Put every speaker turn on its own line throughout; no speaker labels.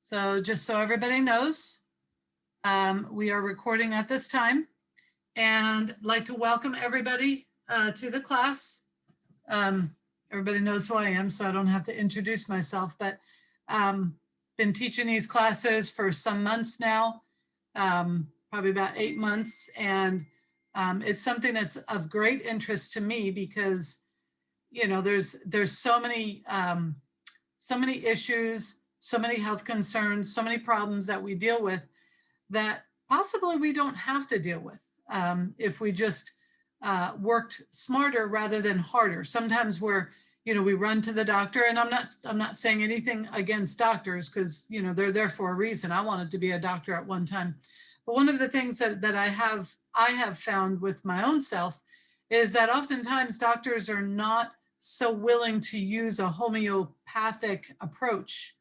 So just so everybody knows, we are recording at this time, and I'd like to welcome everybody to the class. Everybody knows who I am, so I don't have to introduce myself, but been teaching these classes for some months now, probably about 8 months, and it's something that's of great interest to me because, you know, there's so many issues, so many health concerns, so many problems that we deal with that possibly we don't have to deal with if we just worked smarter rather than harder. Sometimes we run to the doctor, and I'm not saying anything against doctors because, you know, they're there for a reason. I wanted to be a doctor at one time. But one of the things that I have found with my own self is that oftentimes doctors are not so willing to use a homeopathic approach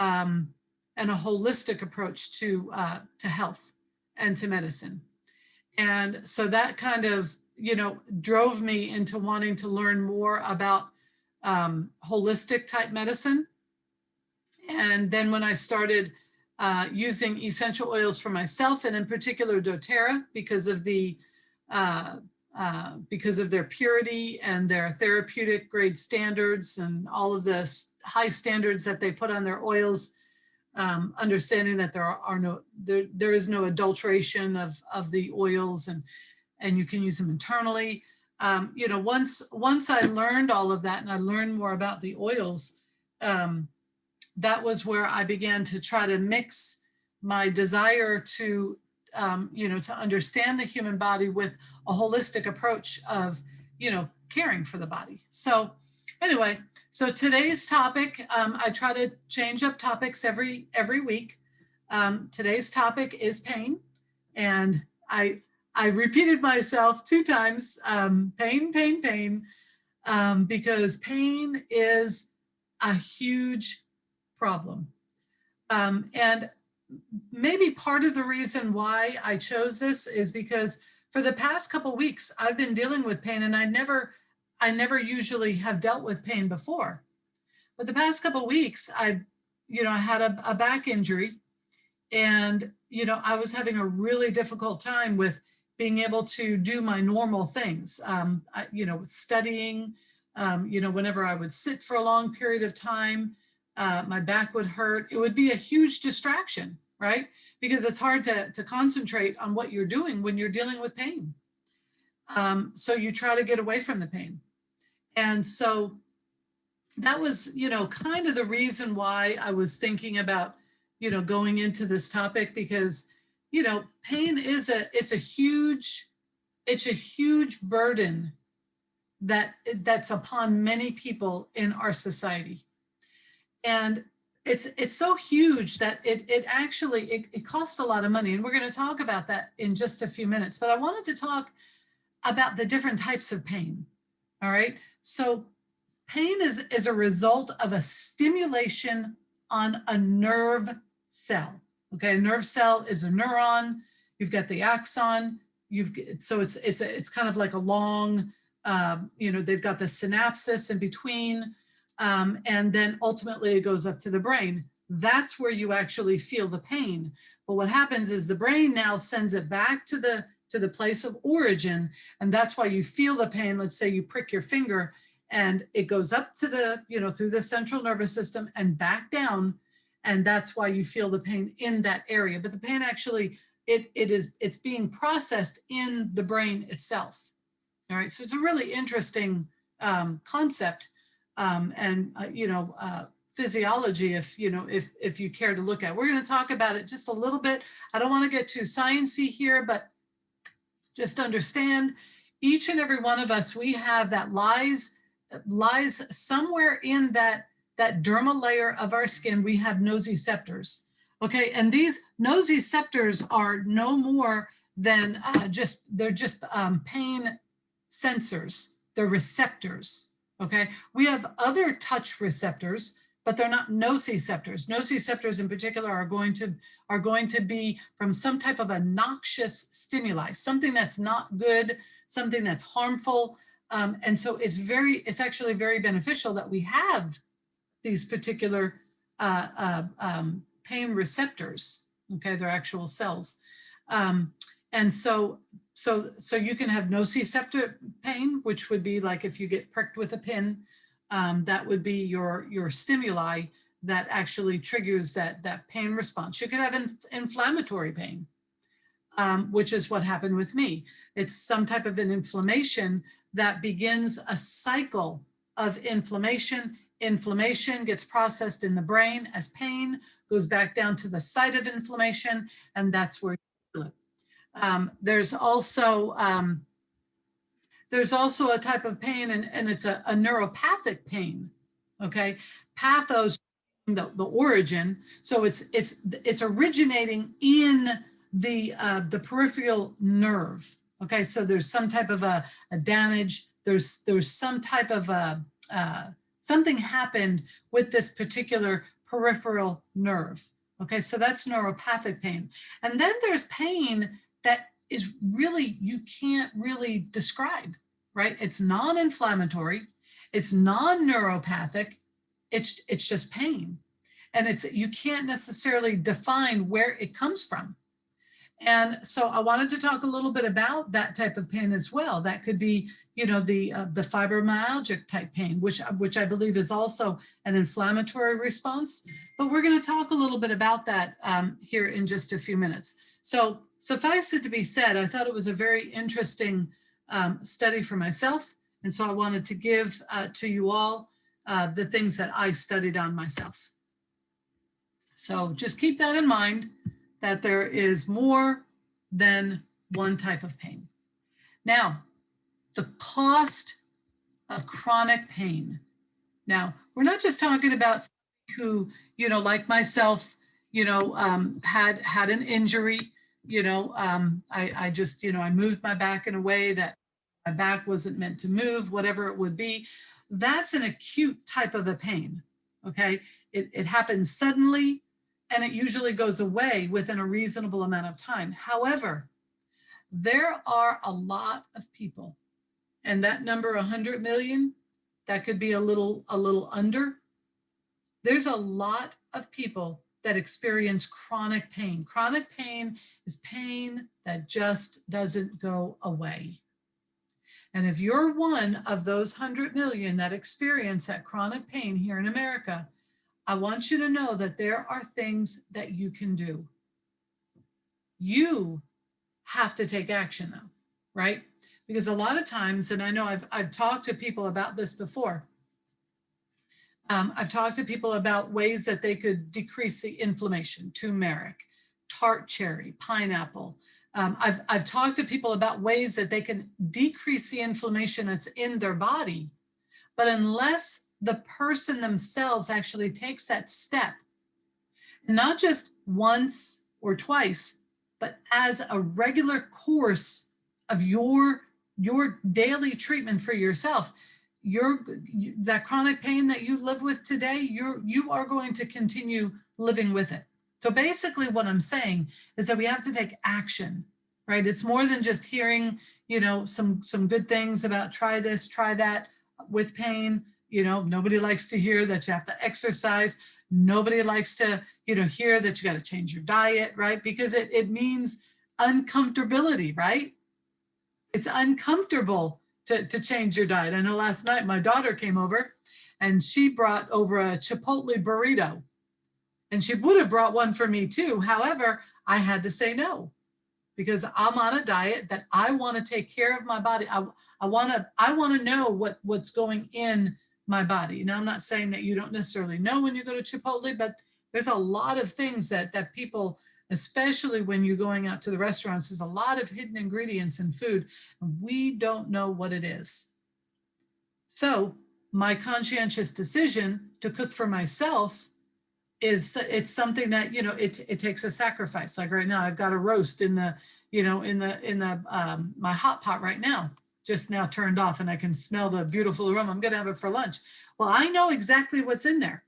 and a holistic approach to health and to medicine. And so that kind of, you know, drove me into wanting to learn more about holistic type medicine. And then when I started using essential oils for myself, and in particular doTERRA, because of their purity and their therapeutic grade standards and all of the high standards that they put on their oils, understanding that there is no adulteration of the oils, and you can use them internally. You know, once I learned all of that and I learned more about the oils, that was where I began to try to mix my desire to to understand the human body with a holistic approach of, you know, caring for the body. So anyway, so today's topic, I try to change up topics every week. Today's topic is pain. And I repeated myself 2 times, pain, because pain is a huge problem. And maybe part of the reason why I chose this is because for the past couple of weeks, I've been dealing with pain, and I never usually have dealt with pain before. But the past couple of weeks, I had a back injury, and, you know, I was having a really difficult time with being able to do my normal things, studying, whenever I would sit for a long period of time, my back would hurt. It would be a huge distraction, right? Because it's hard to concentrate on what you're doing when you're dealing with pain. So you try to get away from the pain. And so that was, you know, kind of the reason why I was thinking about, you know, going into this topic, because, you know, pain it's a huge burden that's upon many people in our society. And it's so huge that it actually costs a lot of money. And we're going to talk about that in just a few minutes. But I wanted to talk about the different types of pain. All right. So pain is a result of a stimulation on a nerve cell. Okay. A nerve cell is a neuron. You've got the axon. So it's kind of like a long, they've got the synapses in between. And then ultimately it goes up to the brain. That's where you actually feel the pain. But what happens is the brain now sends it back to the place of origin. And that's why you feel the pain. Let's say you prick your finger and it goes up to through the central nervous system and back down. And that's why you feel the pain in that area. But the pain actually, it's being processed in the brain itself. All right. So it's a really interesting concept. Physiology, if you care to look at. We're going to talk about it just a little bit. I don't want to get too sciencey here, but just understand each and every one of us, we have that lies somewhere in that dermal layer of our skin. We have nociceptors. Okay, and these nociceptors are no more than they're just pain sensors. They're receptors. Okay, we have other touch receptors, but they're not nociceptors. Nociceptors in particular are going to be from some type of a noxious stimuli, something that's not good, something that's harmful. And so it's actually very beneficial that we have these particular pain pain receptors. Okay, they're actual cells. And so you can have nociceptor pain, which would be like if you get pricked with a pin, that would be your stimuli that actually triggers that pain response. You could have inflammatory pain, which is what happened with me. It's some type of an inflammation that begins a cycle of inflammation. Inflammation gets processed in the brain as pain, goes back down to the site of inflammation, and that's where you feel it. There's also a type of pain, and it's a neuropathic pain. Okay, pathos, the origin. So it's originating in the peripheral nerve. Okay, so there's some type of a damage. There's some type of something happened with this particular peripheral nerve. Okay, so that's neuropathic pain. And then there's pain that is really, you can't really describe, right? It's non-inflammatory, it's non-neuropathic, it's just pain. And you can't necessarily define where it comes from. And so I wanted to talk a little bit about that type of pain as well. That could be, you know, the fibromyalgic type pain, which I believe is also an inflammatory response. But we're going to talk a little bit about that here in just a few minutes. So suffice it to be said, I thought it was a very interesting study for myself. And so I wanted to give to you all the things that I studied on myself. So just keep that in mind, that there is more than one type of pain. Now, the cost of chronic pain. Now, we're not just talking about somebody who, you know, like myself, you know, had an injury, you know, I just, you know, I moved my back in a way that my back wasn't meant to move, whatever it would be. That's an acute type of a pain, okay? It happens suddenly, and it usually goes away within a reasonable amount of time. However, there are a lot of people, and that number 100 million, that could be a little under. There's a lot of people that experience chronic pain. Chronic pain is pain that just doesn't go away. And if you're one of those 100 million that experience that chronic pain here in America, I want you to know that there are things that you can do. You have to take action though, right? Because a lot of times, and I know I've talked to people about this before, I've talked to people about ways that they could decrease the inflammation: turmeric, tart cherry, pineapple. I've talked to people about ways that they can decrease the inflammation that's in their body, but unless the person themselves actually takes that step, not just once or twice, but as a regular course of your daily treatment for yourself, that chronic pain that you live with today, you are going to continue living with it. So basically what I'm saying is that we have to take action, right? It's more than just hearing, you know, some good things about try this, try that with pain. You know, nobody likes to hear that you have to exercise. Nobody likes to, you know, hear that you got to change your diet, right? Because it means uncomfortability, right? It's uncomfortable to change your diet. I know last night my daughter came over and she brought over a Chipotle burrito, and she would have brought one for me too. However, I had to say no, because I'm on a diet that I want to take care of my body. I want to know what's going in my body. Now, I'm not saying that you don't necessarily know when you go to Chipotle, but there's a lot of things that people, especially when you're going out to the restaurants, there's a lot of hidden ingredients in food, and we don't know what it is. So my conscientious decision to cook for myself it's something that, you know, it takes a sacrifice. Like right now, I've got a roast in the, you know, in my hot pot right now, just now turned off, and I can smell the beautiful aroma. I'm going to have it for lunch. Well, I know exactly what's in there.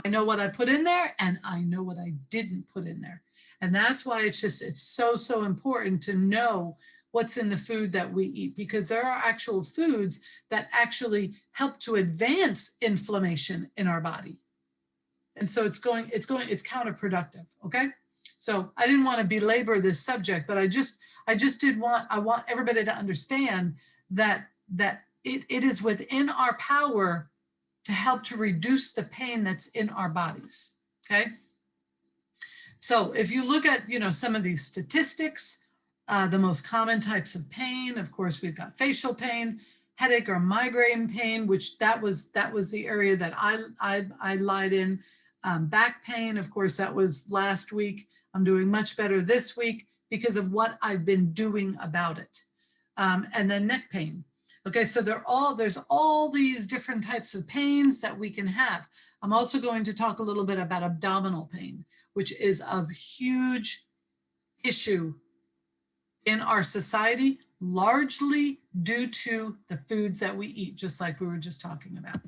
I know what I put in there, and I know what I didn't put in there. And that's why it's so important to know what's in the food that we eat, because there are actual foods that actually help to advance inflammation in our body. And so it's counterproductive, okay? So I didn't want to belabor this subject, but I want everybody to understand that it is within our power to help to reduce the pain that's in our bodies, okay? So if you look at, some of these statistics, the most common types of pain, of course, we've got facial pain, headache or migraine pain, which that was the area that I lied in. Back pain, of course, that was last week. I'm doing much better this week because of what I've been doing about it. And then neck pain. Okay, so there's all these different types of pains that we can have. I'm also going to talk a little bit about abdominal pain, which is a huge issue in our society, largely due to the foods that we eat, just like we were just talking about.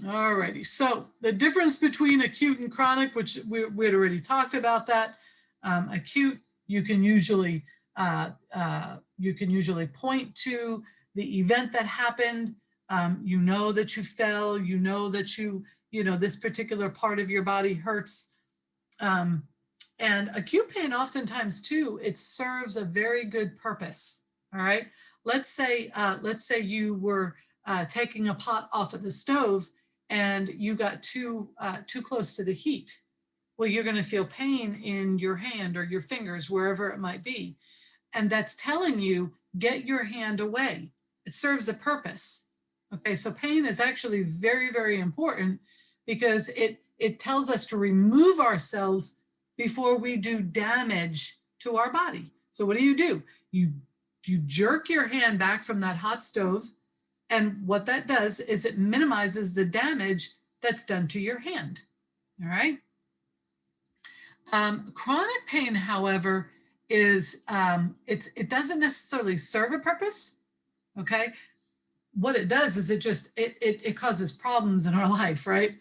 Alrighty, so the difference between acute and chronic, which we had already talked about that. Acute, you can usually point to the event that happened. You know that you fell, you know that this particular part of your body hurts. And acute pain oftentimes too, it serves a very good purpose, all right? Let's say you were taking a pot off of the stove and you got too close to the heat. Well, you're gonna feel pain in your hand or your fingers, wherever it might be. And that's telling you, get your hand away. It serves a purpose. Okay, so pain is actually very, very important because it tells us to remove ourselves before we do damage to our body. So what do? You jerk your hand back from that hot stove, and what that does is it minimizes the damage that's done to your hand, all right? Chronic pain, however, is it doesn't necessarily serve a purpose, okay? What it does is it causes problems in our life, right?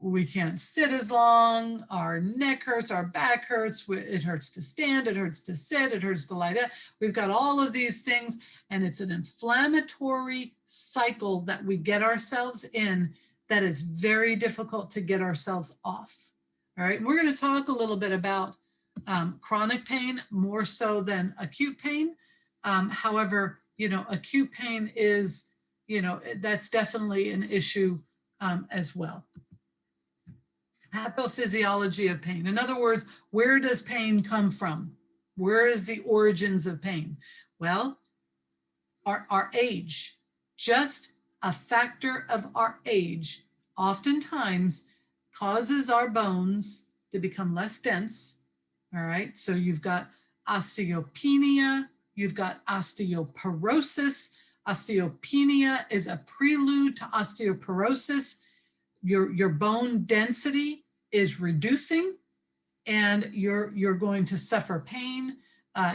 We can't sit as long, our neck hurts, our back hurts, it hurts to stand, it hurts to sit, it hurts to lie down. We've got all of these things, and it's an inflammatory cycle that we get ourselves in that is very difficult to get ourselves off. All right, and we're going to talk a little bit about chronic pain more so than acute pain. However, acute pain is, that's definitely an issue as well. Pathophysiology of pain. In other words, where does pain come from? Where is the origins of pain? Well, our age, just a factor of our age, oftentimes causes our bones to become less dense. All right, so you've got osteopenia, you've got osteoporosis. Osteopenia is a prelude to osteoporosis. Your bone density is reducing, and you're going to suffer pain.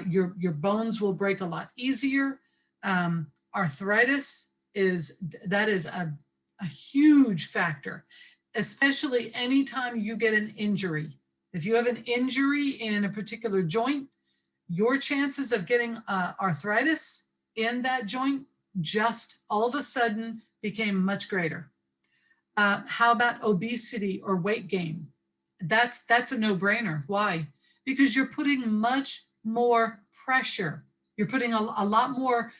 Your bones will break a lot easier. Arthritis is a huge factor, especially anytime you get an injury. If you have an injury in a particular joint, your chances of getting arthritis in that joint just all of a sudden became much greater. How about obesity or weight gain? That's a no-brainer. Why? Because you're putting much more pressure. You're putting a lot more,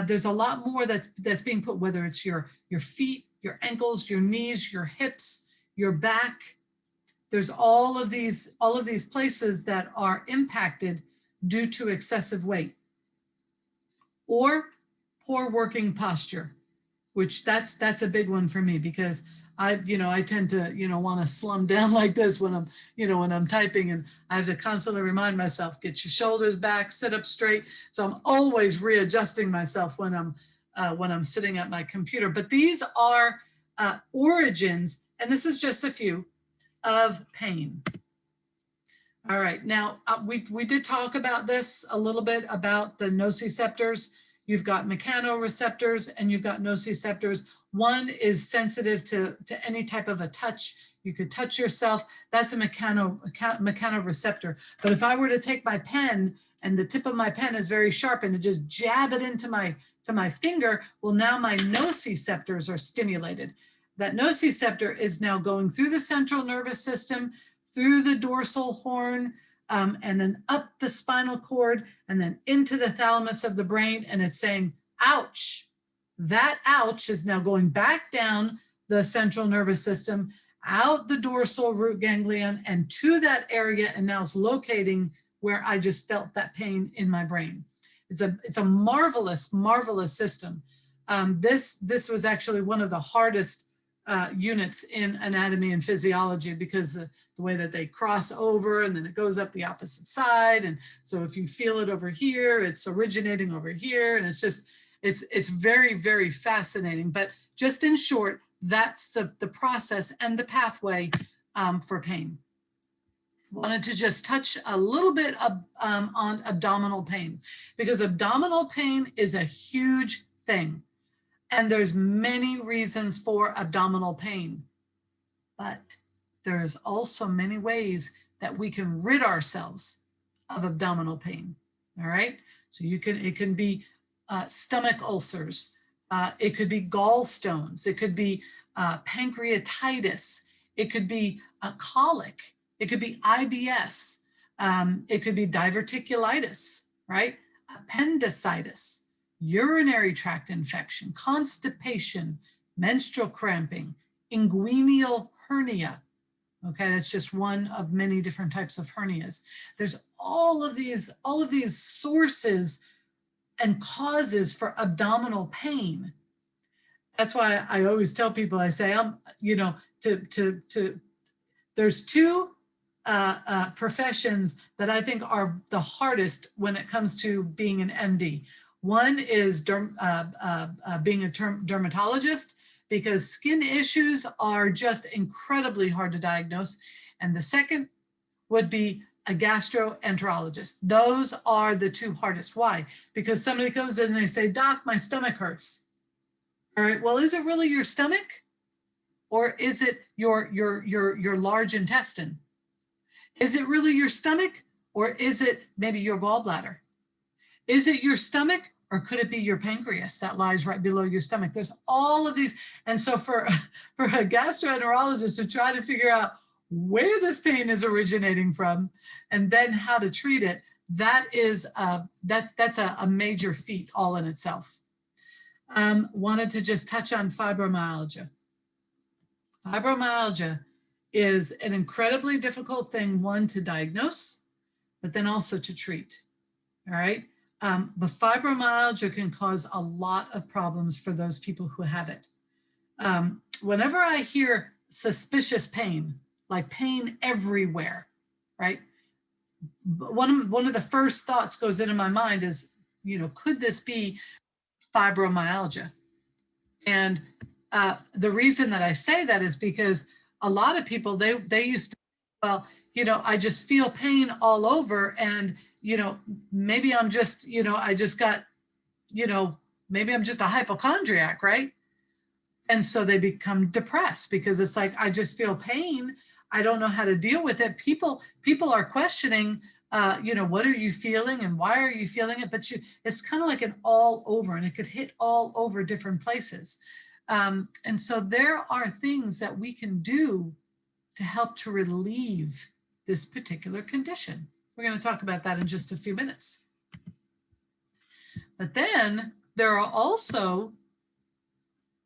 there's a lot more that's being put, whether it's your feet, your ankles, your knees, your hips, your back. There's all of these places that are impacted due to excessive weight or poor working posture, which that's a big one for me, because I tend to, want to slum down like this when I'm typing, and I have to constantly remind myself, get your shoulders back, sit up straight. So I'm always readjusting myself when I'm sitting at my computer. But these are origins, and this is just a few, of pain. All right, now we did talk about this a little bit about the nociceptors. You've got mechanoreceptors and you've got nociceptors. One is sensitive to any type of a touch. You could touch yourself. That's a mechanoreceptor. But if I were to take my pen and the tip of my pen is very sharp and to just jab it into my finger, well, now my nociceptors are stimulated. That nociceptor is now going through the central nervous system, through the dorsal horn, and then up the spinal cord, and then into the thalamus of the brain, and it's saying, ouch. That ouch is now going back down the central nervous system, out the dorsal root ganglion, and to that area, and now it's locating where I just felt that pain in my brain. It's a marvelous, marvelous system. This was actually one of the hardest units in anatomy and physiology, because the way that they cross over and then it goes up the opposite side. And so if you feel it over here, it's originating over here. And it's just, it's very, very fascinating. But just in short, that's the process and the pathway for pain. Wanted to just touch a little bit on abdominal pain, because abdominal pain is a huge thing. And there's many reasons for abdominal pain, but there's also many ways that we can rid ourselves of abdominal pain. All right. So it can be stomach ulcers. It could be gallstones. It could be pancreatitis. It could be a colic. It could be IBS. It could be diverticulitis, right? Appendicitis, urinary tract infection, constipation, menstrual cramping, inguinal hernia. Okay, that's just one of many different types of hernias. There's all of these sources and causes for abdominal pain. That's why I always tell people, I say, there's two professions that I think are the hardest when it comes to being an MD. One is being a dermatologist, because skin issues are just incredibly hard to diagnose. And the second would be a gastroenterologist. Those are the two hardest. Why? Because somebody comes in and they say, "Doc, my stomach hurts." All right, well, is it really your stomach? Or is it your large intestine? Is it really your stomach? Or is it maybe your gallbladder? Is it your stomach, or could it be your pancreas that lies right below your stomach? There's all of these. And so for a gastroenterologist to try to figure out where this pain is originating from and then how to treat it, that's a major feat all in itself. Wanted to just touch on fibromyalgia. Fibromyalgia is an incredibly difficult thing, one, to diagnose, but then also to treat. All right. But fibromyalgia can cause a lot of problems for those people who have it. Whenever I hear suspicious pain, like pain everywhere, right? One of the first thoughts goes into my mind is, could this be fibromyalgia? And the reason that I say that is because a lot of people, they used to, well, I just feel pain all over, and maybe I'm just, I just got, maybe I'm just a hypochondriac, right? And so they become depressed because it's like, I just feel pain. I don't know how to deal with it. People are questioning, what are you feeling and why are you feeling it? But it's kind of like an all over, and it could hit all over different places. And so there are things that we can do to help to relieve this particular condition. We're going to talk about that in just a few minutes. But then there are also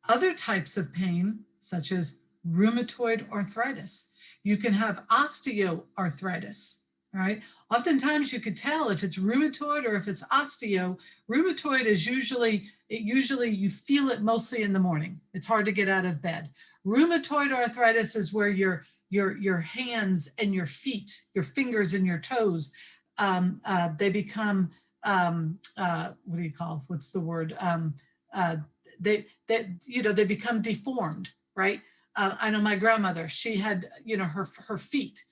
other types of pain, such as rheumatoid arthritis. You can have osteoarthritis, all right? Oftentimes you could tell if it's rheumatoid or if it's osteo. Rheumatoid is usually you feel it mostly in the morning. It's hard to get out of bed. Rheumatoid arthritis is where your hands and your feet, your fingers and your toes, they become, what do you call, what's the word? They become deformed, right? I know my grandmother, she had, her feet,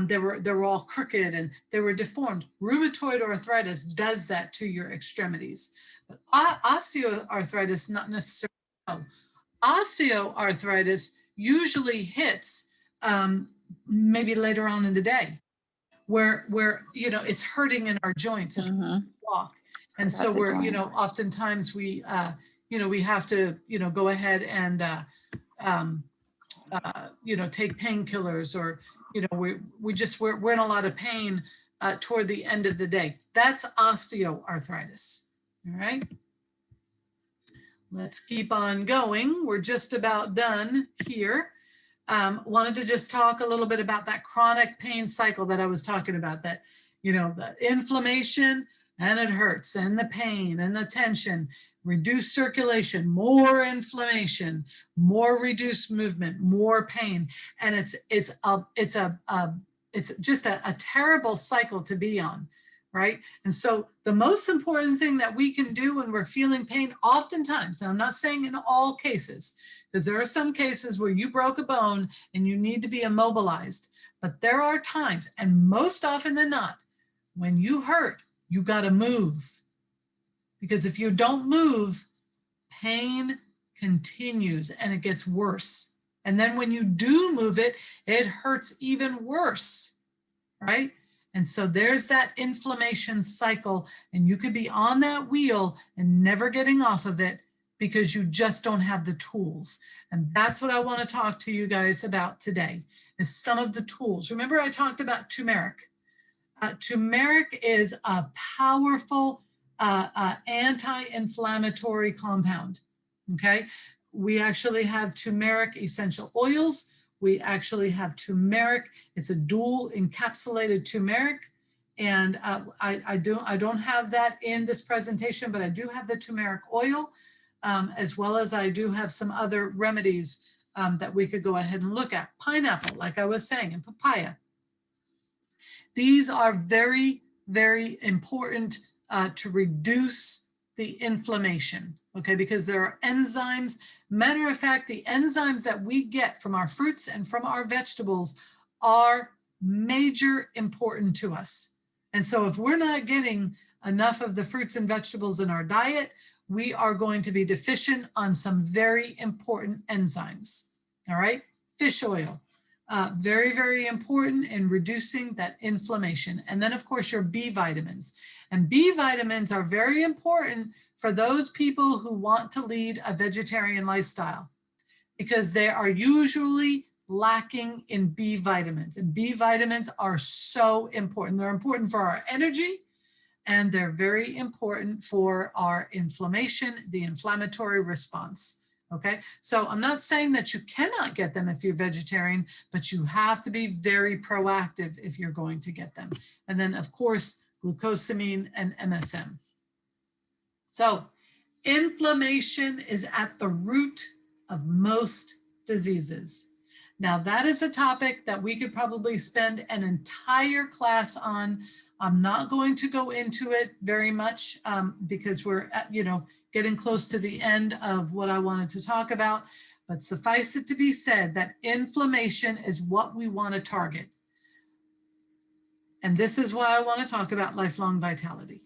they were all crooked and they were deformed. Rheumatoid arthritis does that to your extremities. But osteoarthritis, not necessarily so. Osteoarthritis usually hits maybe later on in the day, where you know, it's hurting in our joints if we walk. And so we're, you know, oftentimes we, you know, we have to, you know, go ahead and, you know, take painkillers, or, you know, we're in a lot of pain toward the end of the day. That's osteoarthritis. All right. Let's keep on going. We're just about done here. Wanted to just talk a little bit about that chronic pain cycle that I was talking about, that, you know, the inflammation and it hurts, and the pain and the tension, reduced circulation, more inflammation, more reduced movement, more pain. And it's just a terrible cycle to be on, right? And so the most important thing that we can do when we're feeling pain, oftentimes, now I'm not saying in all cases, because there are some cases where you broke a bone and you need to be immobilized, but there are times, and most often than not, when you hurt, you got to move. Because if you don't move, pain continues and it gets worse. And then when you do move it, it hurts even worse, right? And so there's that inflammation cycle, and you could be on that wheel and never getting off of it because you just don't have the tools. And that's what I want to talk to you guys about today, is some of the tools. Remember, I talked about turmeric. Turmeric is a powerful anti-inflammatory compound, okay? We actually have turmeric essential oils. We actually have turmeric. It's a dual encapsulated turmeric. And I don't have that in this presentation, but I do have the turmeric oil, as well as I do have some other remedies that we could go ahead and look at. Pineapple, like I was saying, and papaya. These are very, very important to reduce the inflammation, okay? Because there are enzymes. Matter of fact, the enzymes that we get from our fruits and from our vegetables are major important to us. And so if we're not getting enough of the fruits and vegetables in our diet, we are going to be deficient on some very important enzymes, all right? Fish oil. Very, very important in reducing that inflammation. And then, of course, your B vitamins. And B vitamins are very important for those people who want to lead a vegetarian lifestyle, because they are usually lacking in B vitamins. And B vitamins are so important. They're important for our energy, and they're very important for our inflammation, the inflammatory response. Okay, so I'm not saying that you cannot get them if you're vegetarian, but you have to be very proactive if you're going to get them. And then, of course, glucosamine and MSM. So inflammation is at the root of most diseases. Now, that is a topic that we could probably spend an entire class on. I'm not going to go into it very much because we're at, you know, getting close to the end of what I wanted to talk about, but suffice it to be said that inflammation is what we want to target. And this is why I want to talk about lifelong vitality.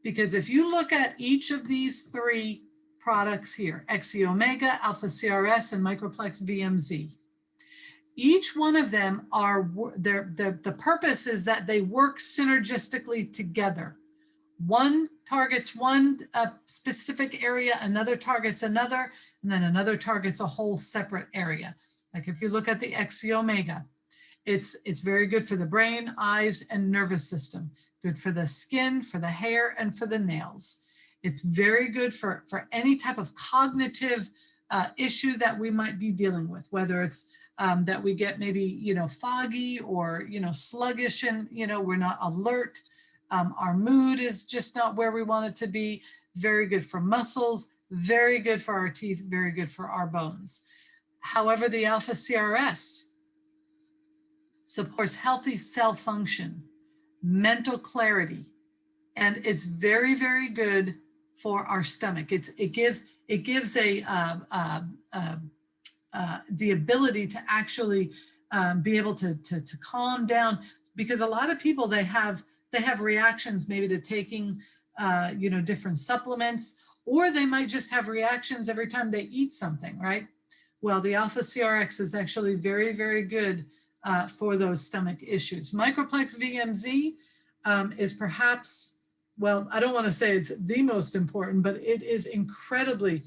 Because if you look at each of these three products here, XE Omega, Alpha CRS, and Microplex VMZ, each one of them are, the purpose is that they work synergistically together. One targets one specific area, another targets another, and then another targets a whole separate area. Like if you look at the XE Omega, it's very good for the brain, eyes, and nervous system, good for the skin, for the hair, and for the nails. It's very good for any type of cognitive issue that we might be dealing with, whether it's that we get maybe, you know, foggy or, you know, sluggish, and, you know, we're not alert. Our mood is just not where we want it to be. Very good for muscles, very good for our teeth, very good for our bones. However, the Alpha CRS supports healthy cell function, mental clarity, and it's very, very good for our stomach. It gives the ability to actually be able to calm down, because a lot of people, they have reactions maybe to taking you know, different supplements, or they might just have reactions every time they eat something, right? Well, the Alpha CRX is actually very, very good for those stomach issues. Microplex VMZ is perhaps, well, I don't want to say it's the most important, but it is incredibly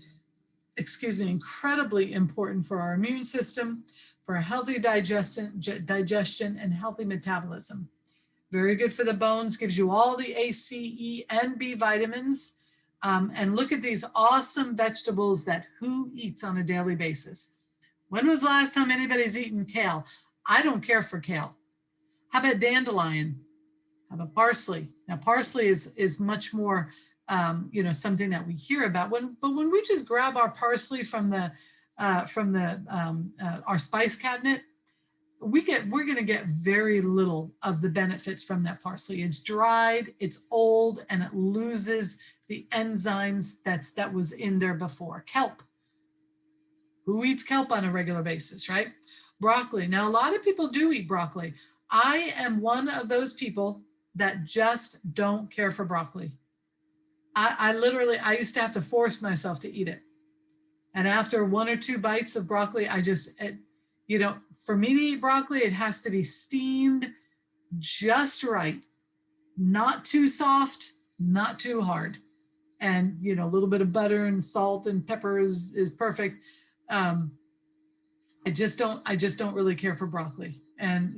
important for our immune system, for a healthy digestion and healthy metabolism. Very good for the bones, gives you all the A, C, E, and B vitamins. And look at these awesome vegetables that who eats on a daily basis. When was the last time anybody's eaten kale? I don't care for kale. How about dandelion? How about parsley? Now, parsley is much more, something that we hear about. But when we just grab our parsley from our spice cabinet, we're going to get very little of the benefits from that parsley. It's dried, it's old, and it loses the enzymes that was in there before. Kelp. Who eats kelp on a regular basis, right? Broccoli. Now, a lot of people do eat broccoli. I am one of those people that just don't care for broccoli. I used to have to force myself to eat it. And after 1 or 2 bites of broccoli, for me to eat broccoli, it has to be steamed just right. Not too soft, not too hard. And, a little bit of butter and salt and pepper is perfect. I just don't really care for broccoli. And,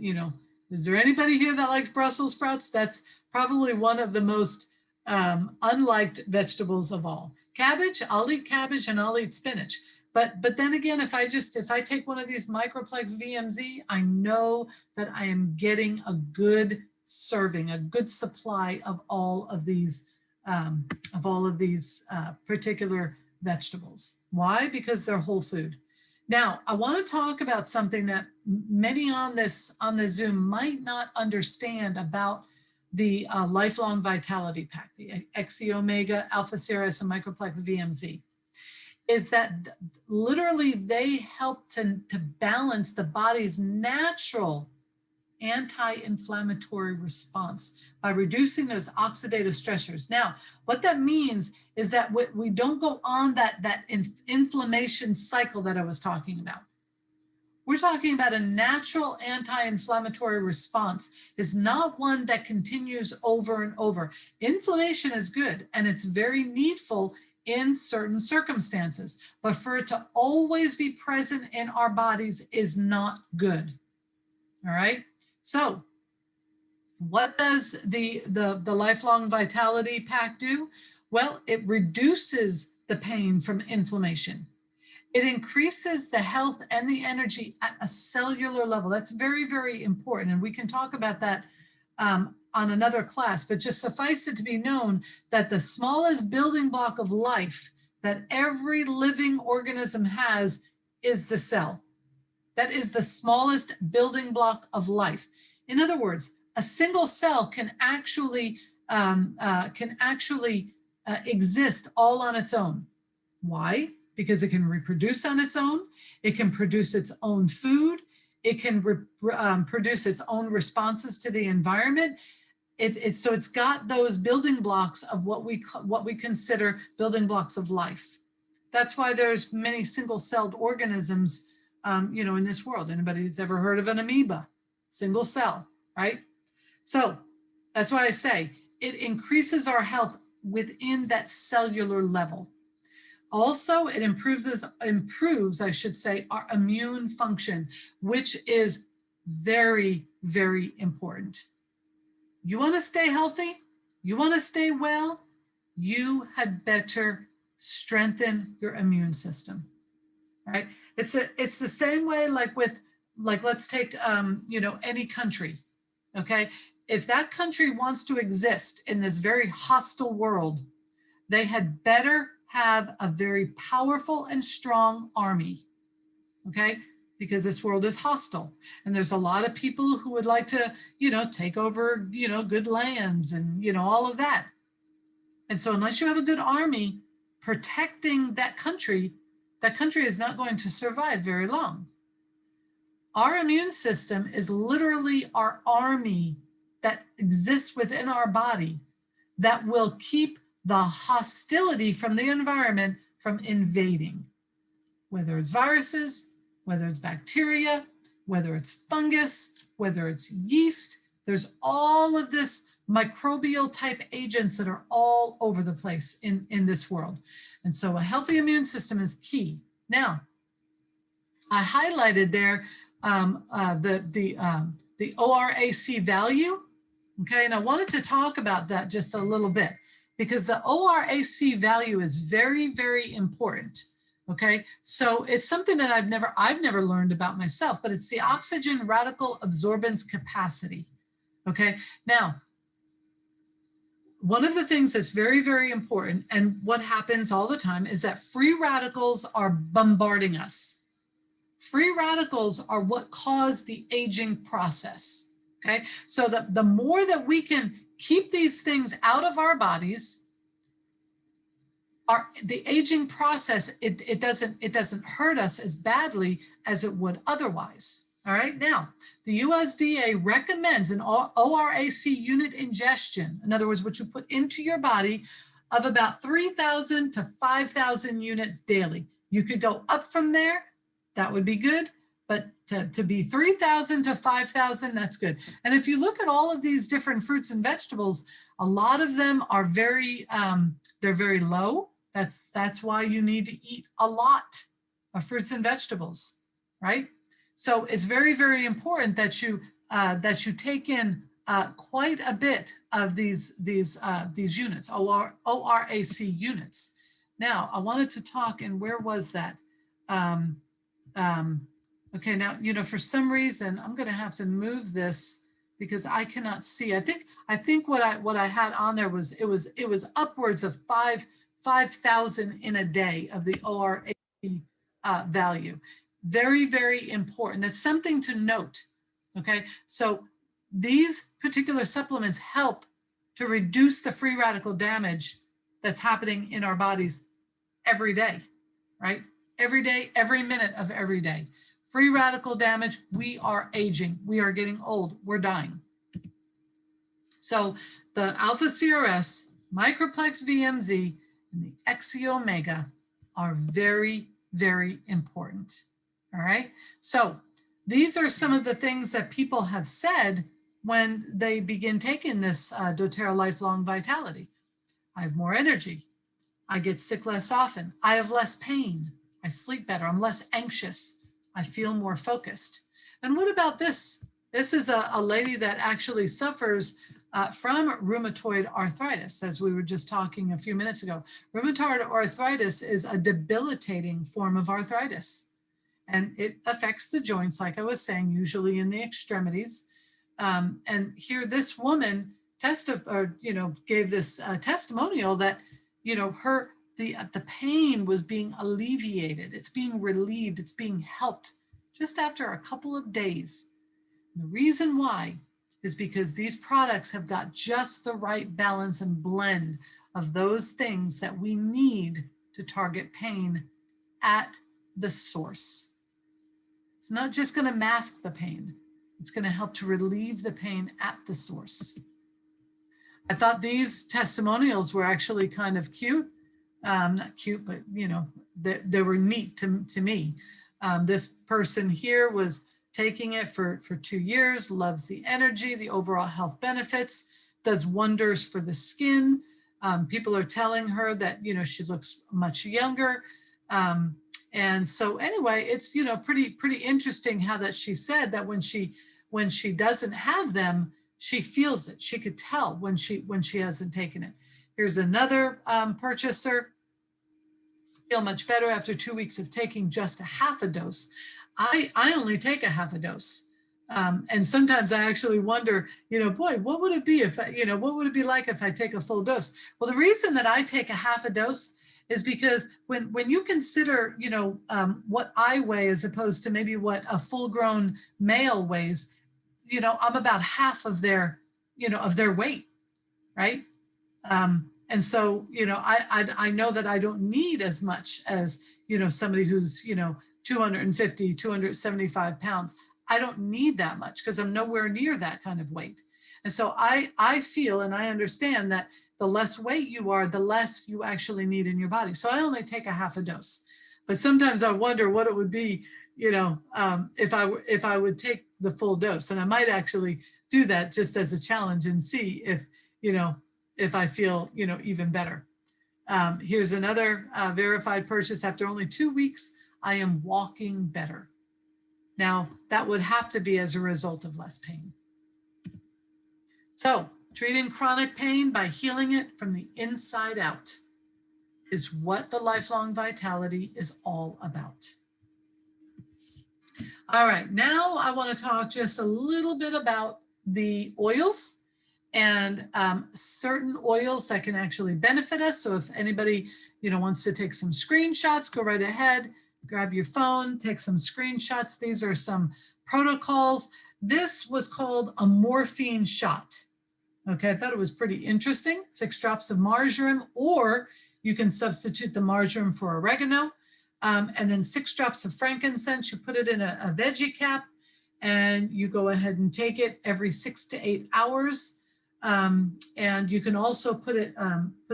is there anybody here that likes Brussels sprouts? That's probably one of the most unliked vegetables of all. Cabbage, I'll eat cabbage and I'll eat spinach. But then again, if I take one of these Microplex VMZ, I know that I am getting a good serving, a good supply of all of these particular vegetables. Why? Because they're whole food. Now, I want to talk about something that many on the Zoom might not understand about the Lifelong Vitality Pack, the XE Omega, Alpha Series, and Microplex VMZ, is that literally they help to balance the body's natural anti-inflammatory response by reducing those oxidative stressors. Now, what that means is that we don't go on that inflammation cycle that I was talking about. We're talking about a natural anti-inflammatory response. It's not one that continues over and over. Inflammation is good and it's very needful in certain circumstances, but for it to always be present in our bodies is not good. All right. So what does the Lifelong Vitality Pack do? Well, it reduces the pain from inflammation. It increases the health and the energy at a cellular level. That's very, very important. And we can talk about that on another class, but just suffice it to be known that the smallest building block of life that every living organism has is the cell. That is the smallest building block of life. In other words, a single cell can actually exist all on its own. Why? Because it can reproduce on its own. It can produce its own food. It can produce its own responses to the environment. So it's got those building blocks of what we consider building blocks of life. That's why there's many single-celled organisms in this world. Anybody who's ever heard of an amoeba? Single cell, right? So that's why I say it increases our health within that cellular level. Also, it improves, I should say, our immune function, which is very, very important. You want to stay healthy? You want to stay well? You had better strengthen your immune system, right? It's the same way let's take any country, okay? If that country wants to exist in this very hostile world, they had better have a very powerful and strong army, okay? Because this world is hostile. And there's a lot of people who would like to, take over, good lands and, all of that. And so unless you have a good army protecting that country is not going to survive very long. Our immune system is literally our army that exists within our body that will keep the hostility from the environment from invading, whether it's viruses, whether it's bacteria, whether it's fungus, whether it's yeast, there's all of this microbial type agents that are all over the place in this world. And so a healthy immune system is key. Now, I highlighted there the ORAC value, okay? And I wanted to talk about that just a little bit because the ORAC value is very, very important, okay? So it's something that I've never learned about myself, but it's the oxygen radical absorbance capacity, okay? Now, one of the things that's very, very important, and what happens all the time, is that free radicals are bombarding us. Free radicals are what cause the aging process, okay? So the more that we can keep these things out of our bodies, the aging process, it doesn't hurt us as badly as it would otherwise. All right, now, the USDA recommends an ORAC unit ingestion, in other words, what you put into your body, of about 3,000 to 5,000 units daily. You could go up from there, that would be good, but to be 3,000 to 5,000, that's good. And if you look at all of these different fruits and vegetables, a lot of them are they're very low. That's why you need to eat a lot of fruits and vegetables, right? So it's very, very important that you take in quite a bit of these units, ORAC units. Now, I wanted to talk, and where was that? Okay, now, for some reason, I'm going to have to move this because I cannot see. I think what I had on there was it was upwards of 5,000 in a day of the ORAC value. Very, very important. That's something to note, okay? So these particular supplements help to reduce the free radical damage that's happening in our bodies every day, right? Every day, every minute of every day. Free radical damage, we are aging, we are getting old, we're dying. So the Alpha CRS, Microplex VMZ, and the XC Omega are very, very important. All right, so these are some of the things that people have said when they begin taking this doTERRA Lifelong Vitality. I have more energy. I get sick less often. I have less pain. I sleep better. I'm less anxious. I feel more focused. And what about this? This is a lady that actually suffers from rheumatoid arthritis, as we were just talking a few minutes ago. Rheumatoid arthritis is a debilitating form of arthritis. And it affects the joints, like I was saying, usually in the extremities. And here, this woman gave this testimonial that the pain was being alleviated, it's being relieved, it's being helped just after a couple of days. And the reason why is because these products have got just the right balance and blend of those things that we need to target pain at the source. It's not just going to mask the pain. It's going to help to relieve the pain at the source. I thought these testimonials were actually kind of cute. Not cute, but they were neat to me. This person here was taking it for 2 years, loves the energy, the overall health benefits, does wonders for the skin. People are telling her that, she looks much younger. And so anyway, it's, pretty interesting how that she said that when she doesn't have them, she feels it. She could tell when she hasn't taken it. Here's another purchaser. Feel much better after 2 weeks of taking just a half a dose. I only take a half a dose. And sometimes I actually wonder, boy, what would it be if, what would it be like if I take a full dose? Well, the reason that I take a half a dose is because when you consider, what I weigh as opposed to maybe what a full-grown male weighs, I'm about half of their weight, right? And so, I know that I don't need as much as, somebody who's, 250, 275 pounds. I don't need that much because I'm nowhere near that kind of weight. And so I feel and I understand that the less weight you are, the less you actually need in your body. So I only take a half a dose. But sometimes I wonder what it would be, if I would take the full dose. And I might actually do that just as a challenge and see if I feel, even better. Here's another verified purchase. After only 2 weeks, I am walking better. Now, that would have to be as a result of less pain. So, treating chronic pain by healing it from the inside out is what the Lifelong Vitality is all about. All right, now I want to talk just a little bit about the oils and certain oils that can actually benefit us. So if anybody wants to take some screenshots, go right ahead, grab your phone, take some screenshots. These are some protocols. This was called a morphine shot. Okay, I thought it was pretty interesting. 6 drops of marjoram, or you can substitute the marjoram for oregano. And then 6 drops of frankincense. You put it in a veggie cap and you go ahead and take it every 6 to 8 hours. And you can also put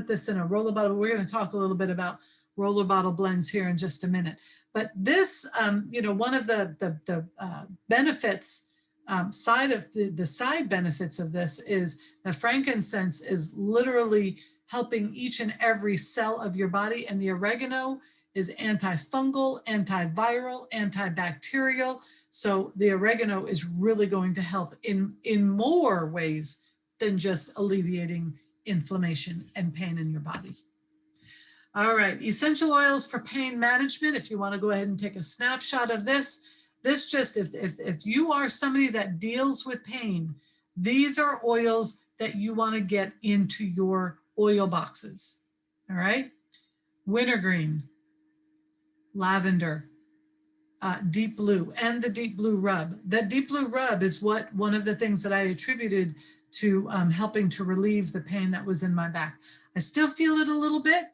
this in a roller bottle. We're going to talk a little bit about roller bottle blends here in just a minute. But this, one of the benefits, the side benefits of this is that frankincense is literally helping each and every cell of your body, and the oregano is antifungal, antiviral, antibacterial. So the oregano is really going to help in more ways than just alleviating inflammation and pain in your body. All right, essential oils for pain management. If you want to go ahead and take a snapshot of this, if you are somebody that deals with pain, these are oils that you want to get into your oil boxes. All right, wintergreen, lavender, deep blue, and the deep blue rub. That deep blue rub is one of the things that I attributed to helping to relieve the pain that was in my back. I still feel it a little bit.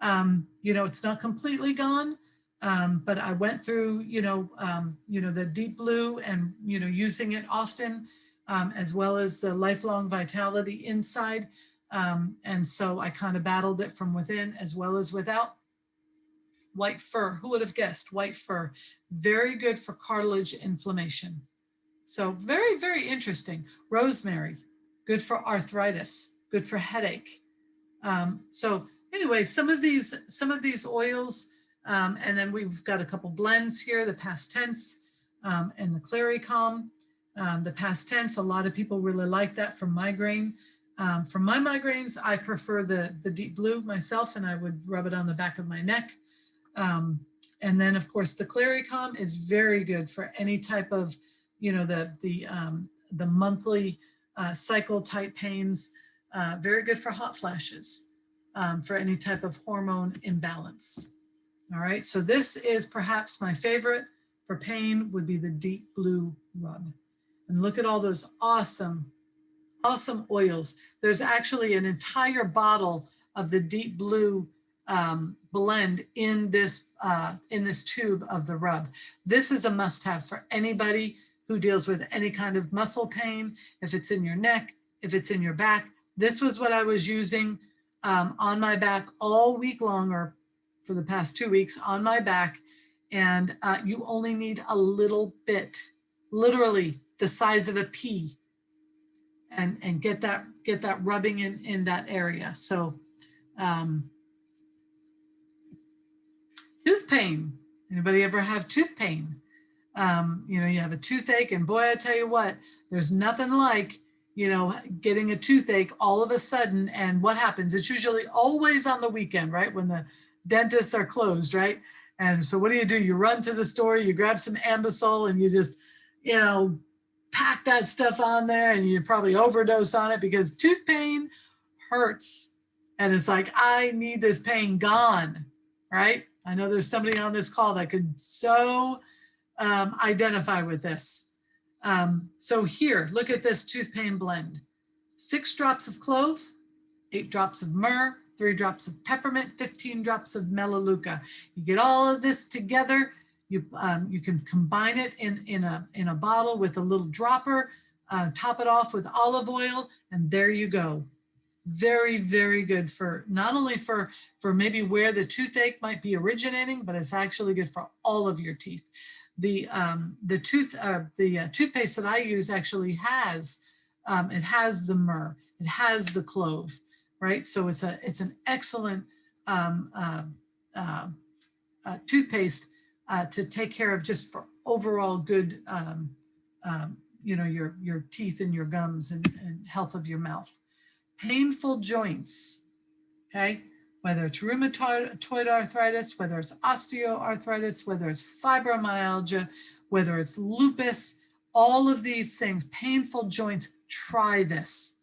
It's not completely gone, but I went through, the deep blue and, using it often, as well as the Lifelong Vitality inside. And so I kind of battled it from within as well as without. White fir, who would have guessed? White fir, very good for cartilage inflammation. So very, very interesting. Rosemary, good for arthritis, good for headache. So anyway, some of these oils, and then we've got a couple blends here, the past tense and the clary calm. The past tense, a lot of people really like that for migraine. For my migraines, I prefer the deep blue myself, and I would rub it on the back of my neck. And then of course the clary calm is very good for any type of, the monthly cycle type pains, very good for hot flashes, for any type of hormone imbalance. All right, so this is perhaps my favorite for pain would be the deep blue rub. And look at all those awesome oils. There's actually an entire bottle of the deep blue blend in this tube of the rub. This is a must-have for anybody who deals with any kind of muscle pain. If it's in your neck, if it's in your back, this was what I was using on my back all week long, or for the past 2 weeks on my back. And you only need a little bit, literally the size of a pea, and get that rubbing in that area. So tooth pain. Anybody ever have tooth pain? You have a toothache, and boy, I tell you what, there's nothing like, getting a toothache all of a sudden. And what happens? It's usually always on the weekend, right? When the dentists are closed, right? And so what do? You run to the store, you grab some Ambisol, and you just, pack that stuff on there, and you probably overdose on it because tooth pain hurts. And it's like, I need this pain gone, right? I know there's somebody on this call that could so identify with this. So here, look at this tooth pain blend. 6 drops of clove, 8 drops of myrrh, 3 drops of peppermint, 15 drops of melaleuca. You get all of this together. You can combine it in a bottle with a little dropper, top it off with olive oil, and there you go. Very, very good for not only for maybe where the toothache might be originating, but it's actually good for all of your teeth. The toothpaste that I use actually has it has the myrrh, it has the clove, right? So it's an excellent toothpaste to take care of just for overall good, you know, your teeth and your gums and health of your mouth. Painful joints, okay? Whether it's rheumatoid arthritis, whether it's osteoarthritis, whether it's fibromyalgia, whether it's lupus, all of these things, painful joints, try this.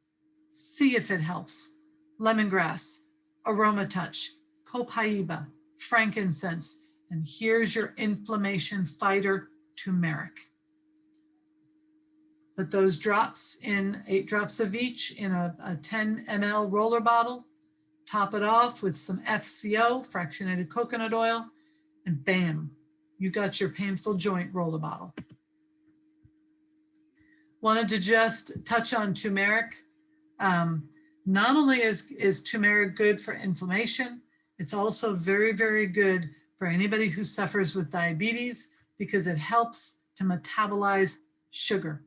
See if it helps. Lemongrass, aroma touch, copaiba, frankincense, and here's your inflammation fighter, turmeric. Put those drops in, 8 drops of each in a 10 ml roller bottle. Top it off with some FCO, fractionated coconut oil, and bam, you got your painful joint roller bottle. Wanted to just touch on turmeric. Not only is turmeric good for inflammation, it's also very, very good for anybody who suffers with diabetes because it helps to metabolize sugar.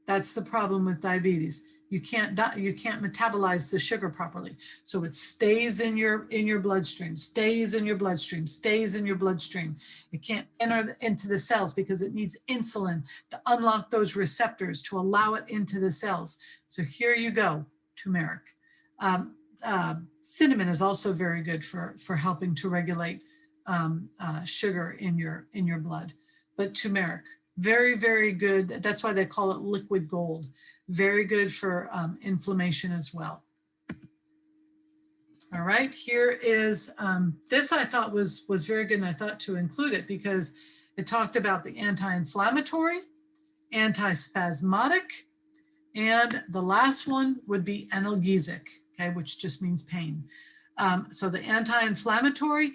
That's the problem with diabetes. You can't metabolize the sugar properly. So it stays in your bloodstream, stays in your bloodstream, stays in your bloodstream. It can't enter into the cells because it needs insulin to unlock those receptors to allow it into the cells. So here you go, turmeric. Cinnamon is also very good for helping to regulate sugar in your blood. But turmeric, very, very good. That's why they call it liquid gold. Very good for inflammation as well. All right, here is, this I thought was very good, and I thought to include it because it talked about the anti-inflammatory, anti-spasmodic, and the last one would be analgesic, okay, which just means pain. So the anti-inflammatory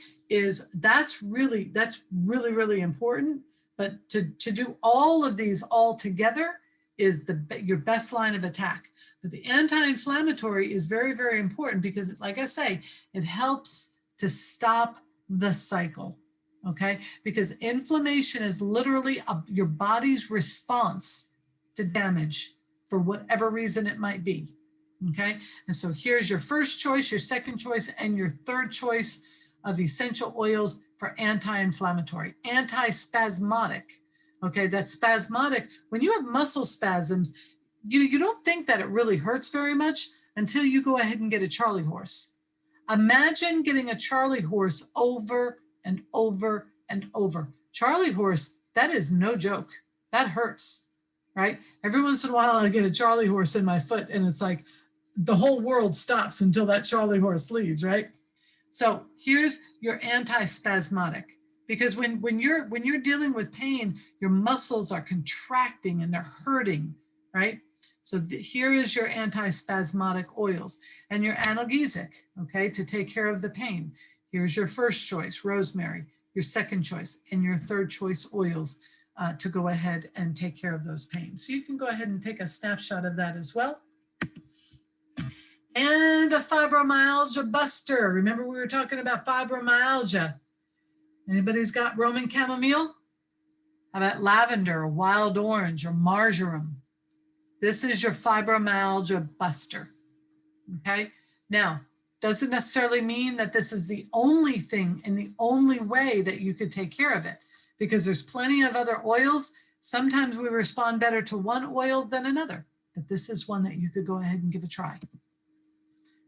that's really, really important. But to do all of these all together is your best line of attack. But the anti-inflammatory is very, very important because, like I say, it helps to stop the cycle, okay? Because inflammation is literally your body's response to damage for whatever reason it might be, okay? And so here's your first choice, your second choice, and your third choice of essential oils for anti-inflammatory. Anti-spasmodic, okay, that's spasmodic. When you have muscle spasms, you don't think that it really hurts very much until you go ahead and get a Charlie horse. Imagine getting a Charlie horse over and over and over. Charlie horse, that is no joke. That hurts, right? Every once in a while I get a Charlie horse in my foot and it's like the whole world stops until that Charlie horse leaves, right? So here's your anti-spasmodic, because when you're dealing with pain, your muscles are contracting and they're hurting, right? So here is your anti-spasmodic oils and your analgesic, okay, to take care of the pain. Here's your first choice, rosemary, your second choice, and your third choice oils to go ahead and take care of those pains. So you can go ahead and take a snapshot of that as well. And a fibromyalgia buster. Remember we were talking about fibromyalgia. Anybody's got Roman chamomile? How about lavender, wild orange, or marjoram? This is your fibromyalgia buster, okay? Now, doesn't necessarily mean that this is the only thing and the only way that you could take care of it, because there's plenty of other oils. Sometimes we respond better to one oil than another, but this is one that you could go ahead and give a try.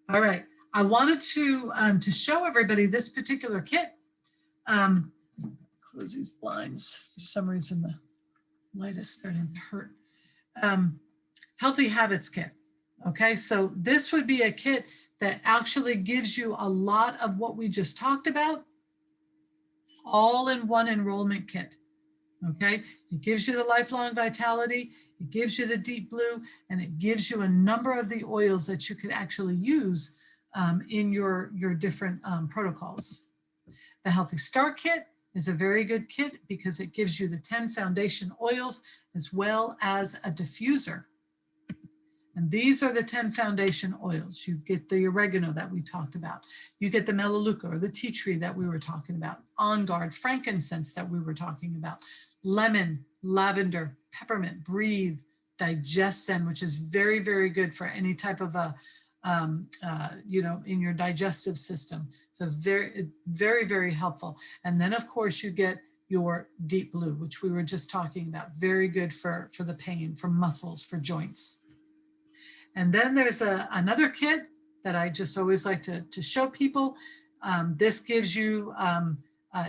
All right, I wanted to show everybody this particular kit. Close these blinds. For some reason, the light is starting to hurt. Healthy Habits Kit. Okay, so this would be a kit that actually gives you a lot of what we just talked about, all in one enrollment kit. Okay, it gives you the lifelong vitality, it gives you the deep blue, and it gives you a number of the oils that you could actually use in your different protocols. The Healthy Start Kit is a very good kit because it gives you the 10 foundation oils as well as a diffuser. And these are the 10 foundation oils. You get the oregano that we talked about. You get the melaleuca or the tea tree that we were talking about, On Guard, frankincense that we were talking about, lemon, lavender, peppermint, breathe, digestin, which is very, very good for any type of a, you know, in your digestive system. So very, very, very helpful. And then of course you get your deep blue, which we were just talking about. Very good for the pain, for muscles, for joints. And then there's another kit that I just always like to show people. This gives you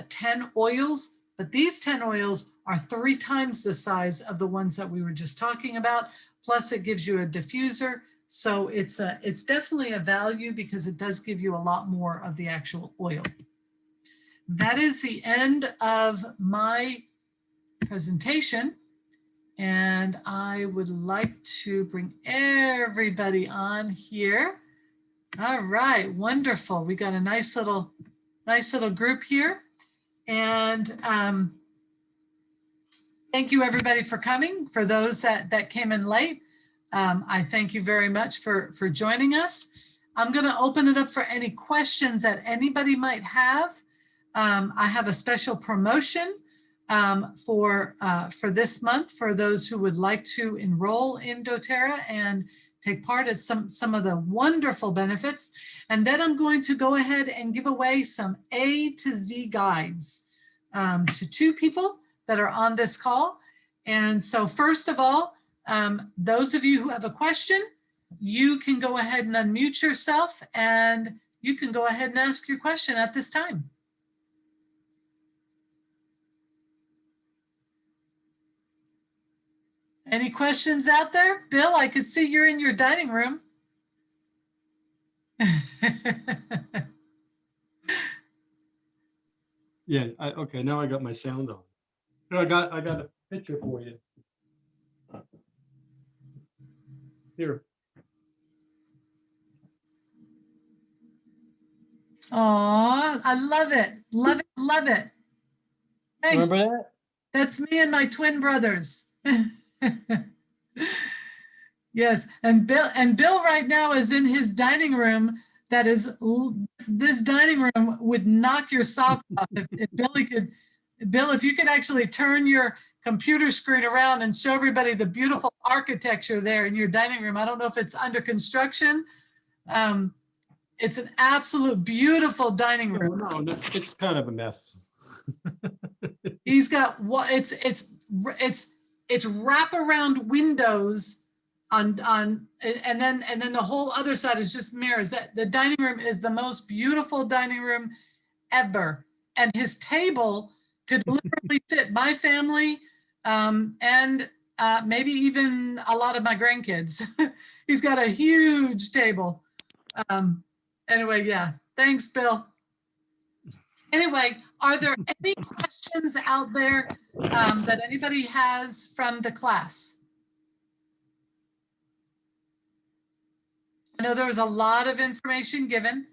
10 oils, but these 10 oils are 3 times the size of the ones that we were just talking about. Plus it gives you a diffuser. So it's definitely a value because it does give you a lot more of the actual oil. That is the end of my presentation. And I would like to bring everybody on here. All right, wonderful. We got a nice little group here. And thank you everybody for coming. For those that came in late, I thank you very much for joining us. I'm gonna open it up for any questions that anybody might have. I have a special promotion for this month for those who would like to enroll in doTERRA and take part in some of the wonderful benefits. And then I'm going to go ahead and give away some A to Z guides to 2 people that are on this call. And so first of all, those of you who have a question, you can go ahead and unmute yourself and you can go ahead and ask your question at this time. Any questions out there? Bill, I could see you're in your dining room.
Yeah, okay, now I got my sound on. No, I got a picture for you. Here.
Oh, I love it. Love it. Love it. Thanks.
Remember that?
That's me and my twin brothers. Yes, and Bill right now is in his dining room. That is, this dining room would knock your socks off. If Billy could, Bill, if you could actually turn your computer screen around and show everybody the beautiful architecture there in your dining room. I don't know if it's under construction. It's an absolute beautiful dining room.
No, it's kind of a mess.
He's got what it's wraparound windows on and then the whole other side is just mirrors. That the dining room is the most beautiful dining room ever, and his table could literally fit my family and maybe even a lot of my grandkids. He's got a huge table. Anyway, yeah, thanks, Bill. Anyway, are there any questions out there that anybody has from the class? I know there was a lot of information given,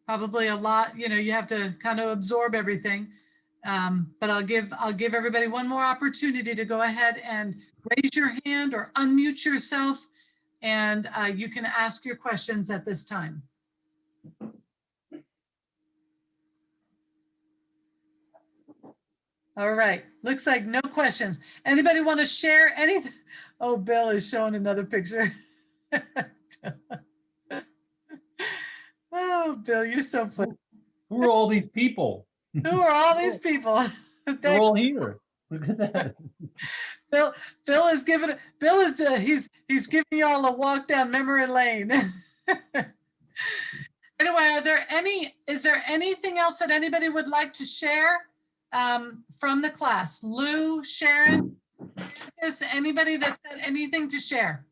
probably a lot, you know, you have to kind of absorb everything. But I'll give everybody one more opportunity to go ahead and raise your hand or unmute yourself, and you can ask your questions at this time. All right, looks like no questions. Anybody want to share anything? Oh, Bill is showing another picture. Oh, Bill, you're so funny.
Who are all these people?
Who are all these people?
They're all here. Look at that.
Bill is giving he's giving you all a walk down memory lane. Anyway, is there anything else that anybody would like to share from the class? Lou, Sharon, Francis, anybody that's got anything to share?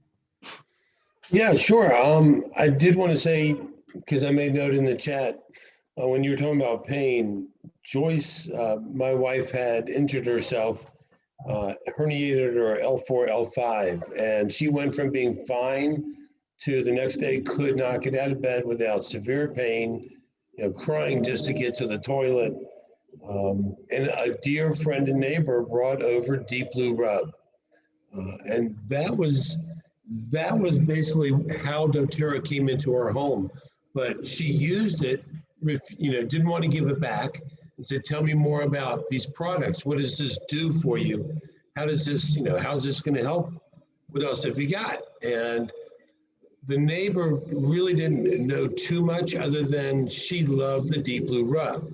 Yeah, sure. I did want to say, because I made note in the chat, when you were talking about pain, Joyce, my wife, had injured herself, herniated her L4, L5, and she went from being fine to the next day could not get out of bed without severe pain, you know, crying just to get to the toilet. And a dear friend and neighbor brought over Deep Blue Rub. And that was basically how doTERRA came into our home. But she used it, you know, didn't want to give it back. and said, tell me more about these products. What does this do for you? How does this, how's this going to help? What else have you got? And the neighbor really didn't know too much other than she loved the Deep Blue rub.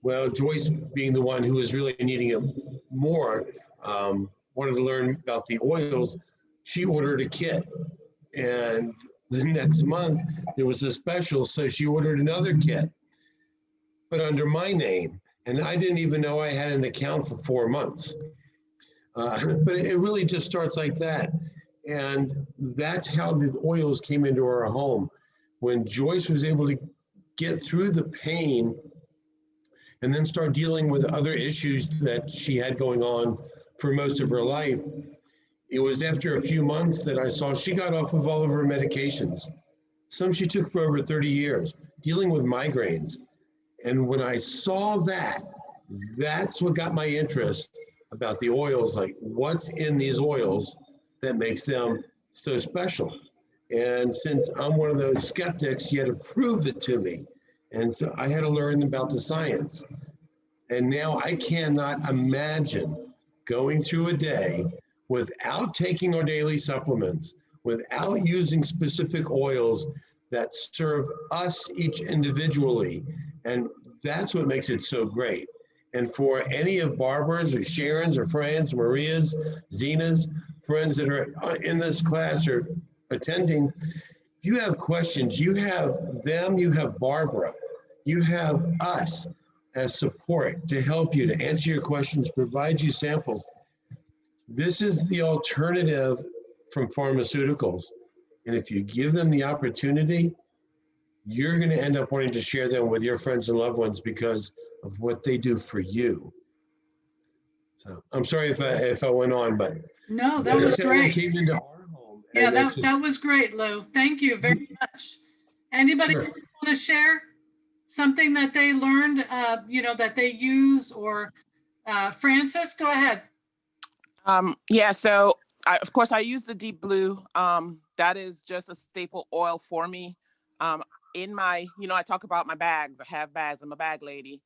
Well, Joyce, being the one who was really needing it more, wanted to learn about the oils. She ordered a kit, and the next month there was a special, so she ordered another kit, but under my name. And I didn't even know I had an account for 4 months. But it really just starts like that. And that's how the oils came into our home. When Joyce was able to get through the pain and then start dealing with other issues that she had going on for most of her life, it was after a few months that I saw she got off of all of her medications. Some she took for over 30 years, dealing with migraines. And when I saw that, that's what got my interest about the oils, like what's in these oils that makes them so special. And since I'm one of those skeptics, you had to prove it to me. And so I had to learn about the science. And now I cannot imagine going through a day without taking our daily supplements, without using specific oils that serve us each individually. And that's what makes it so great. And for any of Barbara's or Sharon's or Fran's, Maria's, Zena's friends that are in this class or attending, if you have questions, you have them, you have Barbara, you have us as support to help you, to answer your questions, provide you samples. This is the alternative from pharmaceuticals. And if you give them the opportunity, you're going to end up wanting to share them with your friends and loved ones because of what they do for you. So I'm sorry if I went on, but
No, that was
that's how they
great.
came into our home.
Yeah,
And that's
that was great, Lou. Thank you very much. Anybody
Sure.
else want to share something that they learned, that they use, or Francis, go ahead.
Yeah, so of course I use the Deep Blue. That is just a staple oil for me. In my, I talk about my bags. I have bags. I'm a bag lady.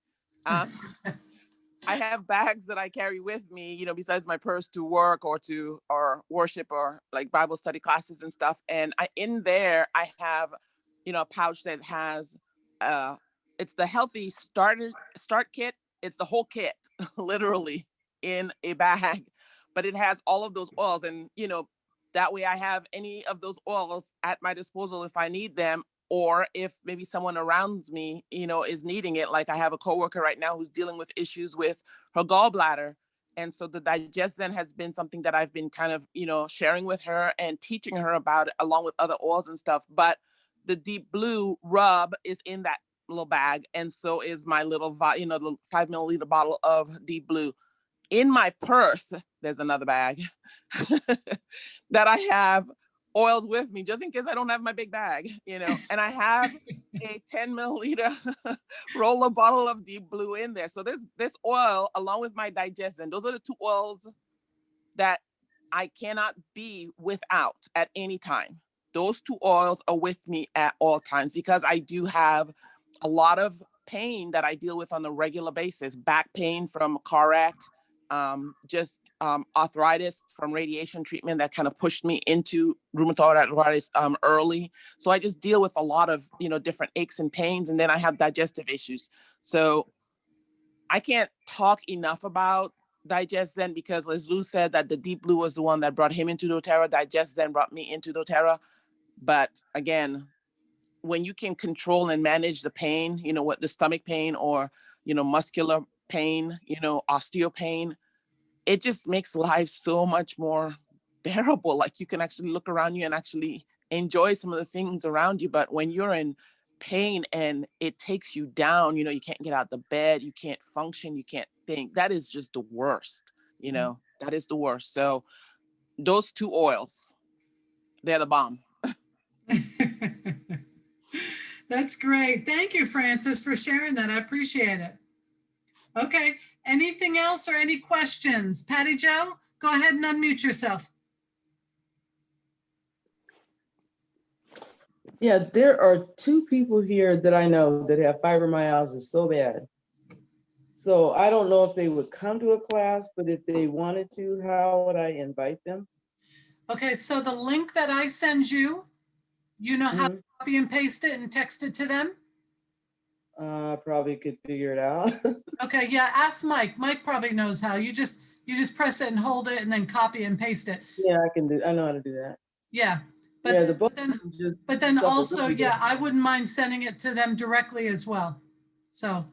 I have bags that I carry with me, besides my purse to work or worship or like Bible study classes and stuff. And in there I have, a pouch that has, it's the healthy start kit. It's the whole kit, literally in a bag, but it has all of those oils. And, that way I have any of those oils at my disposal if I need them, or if maybe someone around me, is needing it. Like I have a coworker right now who's dealing with issues with her gallbladder. And so the Digest Zen has been something that I've been kind of, sharing with her and teaching her about it along with other oils and stuff. But the Deep Blue rub is in that little bag. And so is my little, the 5 milliliter bottle of Deep Blue. In my purse, there's another bag that I have oils with me just in case I don't have my big bag, and I have a 10 milliliter roller bottle of Deep Blue in there. So there's this oil along with my Digest, and those are the two oils that I cannot be without at any time. Those two oils are with me at all times because I do have a lot of pain that I deal with on a regular basis. Back pain from a car wreck, arthritis from radiation treatment that kind of pushed me into rheumatoid arthritis early. So I just deal with a lot of, different aches and pains. And then I have digestive issues. So I can't talk enough about Digest Zen because as Lou said that the Deep Blue was the one that brought him into doTERRA. Digest Zen brought me into doTERRA. But again, when you can control and manage the pain, what the stomach pain or, muscular pain, osteopain, it just makes life so much more bearable. Like you can actually look around you and actually enjoy some of the things around you. But when you're in pain and it takes you down, you can't get out of the bed, you can't function, you can't think. That is just the worst, that is the worst. So those two oils, they're the bomb.
That's great. Thank you, Francis, for sharing that. I appreciate it. Okay. Anything else or any questions? Patty Jo, go ahead and unmute yourself.
Yeah, there are two people here that I know that have fibromyalgia so bad. So I don't know if they would come to a class, but if they wanted to, how would I invite them?
Okay, so the link that I send you, you know how to
Mhm.
copy and paste it and text it to them?
Probably could figure it out.
Okay, yeah, ask Mike. Mike probably knows how. You just press it and hold it and then copy and paste it.
Yeah, I know how to do that.
Yeah.
Yeah, the book
But then
is just
but then also,
supplemental.
yeah, I wouldn't mind sending it to them directly as well. So,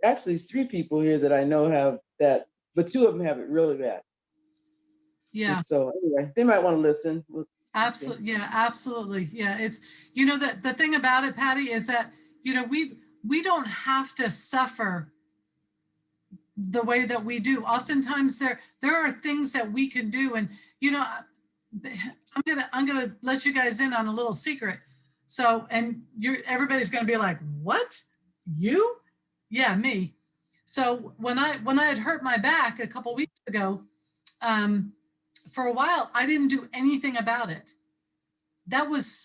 Actually, it's 3 people here that I know have that, but 2 of them have it really bad.
yeah.
And so anyway, they might want to listen. We'll see.
Absolutely. Yeah, absolutely. Yeah. It's, you know, that the thing about it, Patty, is that, you know, we don't have to suffer the way that we do. Oftentimes there are things that we can do. And, you know, I'm gonna let you guys in on a little secret. So, and everybody's gonna be like, what? You? Yeah, me. So when I had hurt my back a couple weeks ago, for a while, I didn't do anything about it. That was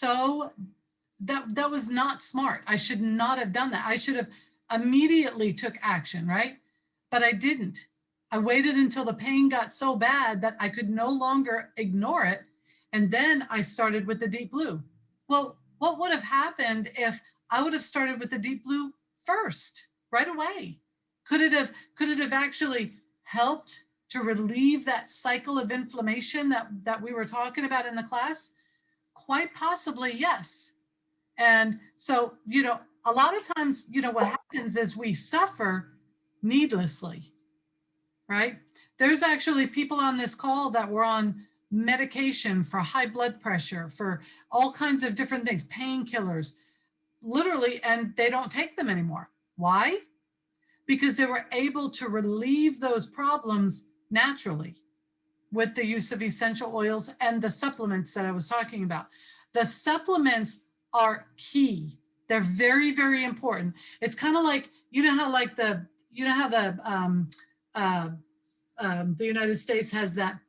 that was not smart. I should not have done that. I should have immediately took action, right? But I didn't. I waited until the pain got so bad that I could no longer ignore it. And then I started with the deep blue. Well, what would have happened if I would have started with the deep blue first, right away? Could it have actually helped to relieve that cycle of inflammation that we were talking about in the class? Quite possibly, yes. And so, you know, a lot of times, you know, what happens is we suffer needlessly, right? There's actually people on this call that were on medication for high blood pressure, for all kinds of different things, painkillers, literally, and they don't take them anymore. Why? Because they were able to relieve those problems naturally with the use of essential oils and the supplements that I was talking about. The supplements are key. They're very, very important. It's kind of like, you know how like the United States has that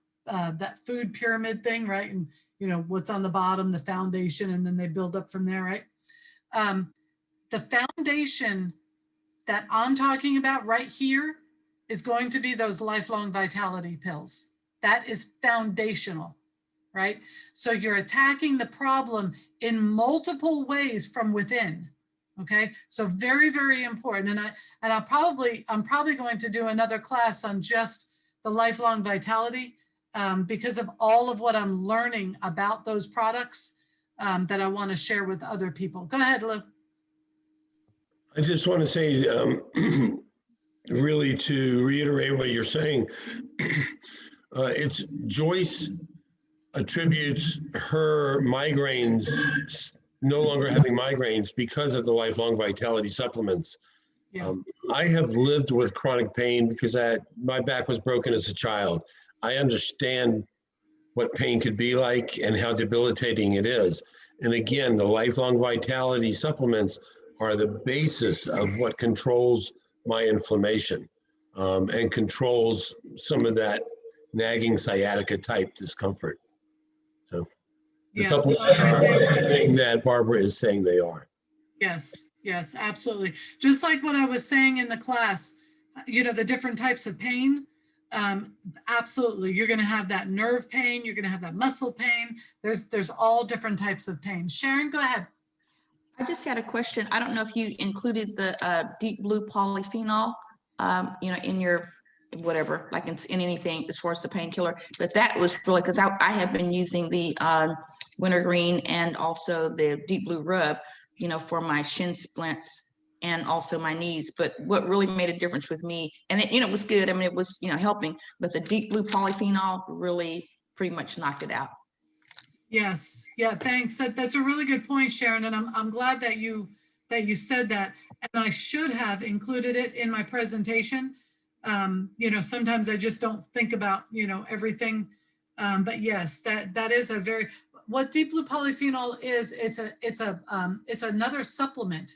food pyramid thing, right? And you know what's on the bottom, the foundation, and then they build up from there, right? The foundation that I'm talking about right here is going to be those lifelong vitality pills. That is foundational, right? So you're attacking the problem in multiple ways from within. Okay, so very, very important. And I'm probably going to do another class on just the lifelong vitality because of all of what I'm learning about those products that I want to share with other people. Go ahead, Lou.
I just want to say, really to reiterate what you're saying, it's Joyce attributes her migraines, no longer having migraines because of the lifelong vitality supplements.
Yeah.
I have lived with chronic pain because my back was broken as a child. I understand what pain could be like and how debilitating it is. And again, the lifelong vitality supplements are the basis of what controls my inflammation and controls some of that nagging sciatica type discomfort. So the supplements are everything that Barbara is saying they are.
Yes, yes, absolutely. Just like what I was saying in the class, you know, the different types of pain, absolutely. You're going to have that nerve pain. You're going to have that muscle pain. There's all different types of pain. Sharon, go ahead.
I just had a question. I don't know if you included the deep blue polyphenol, you know, in your whatever, like in anything as far as the painkiller, but that was really because I have been using the wintergreen and also the deep blue rub, you know, for my shin splints and also my knees. But what really made a difference with me, and it, you know, it was good. I mean, it was, you know, helping, but the deep blue polyphenol really pretty much knocked it out.
Yes. Yeah. Thanks. That's a really good point, Sharon. And I'm glad that you said that. And I should have included it in my presentation. You know, sometimes I just don't think about, you know, everything. But yes, that is a very, what deep blue polyphenol is, it's another supplement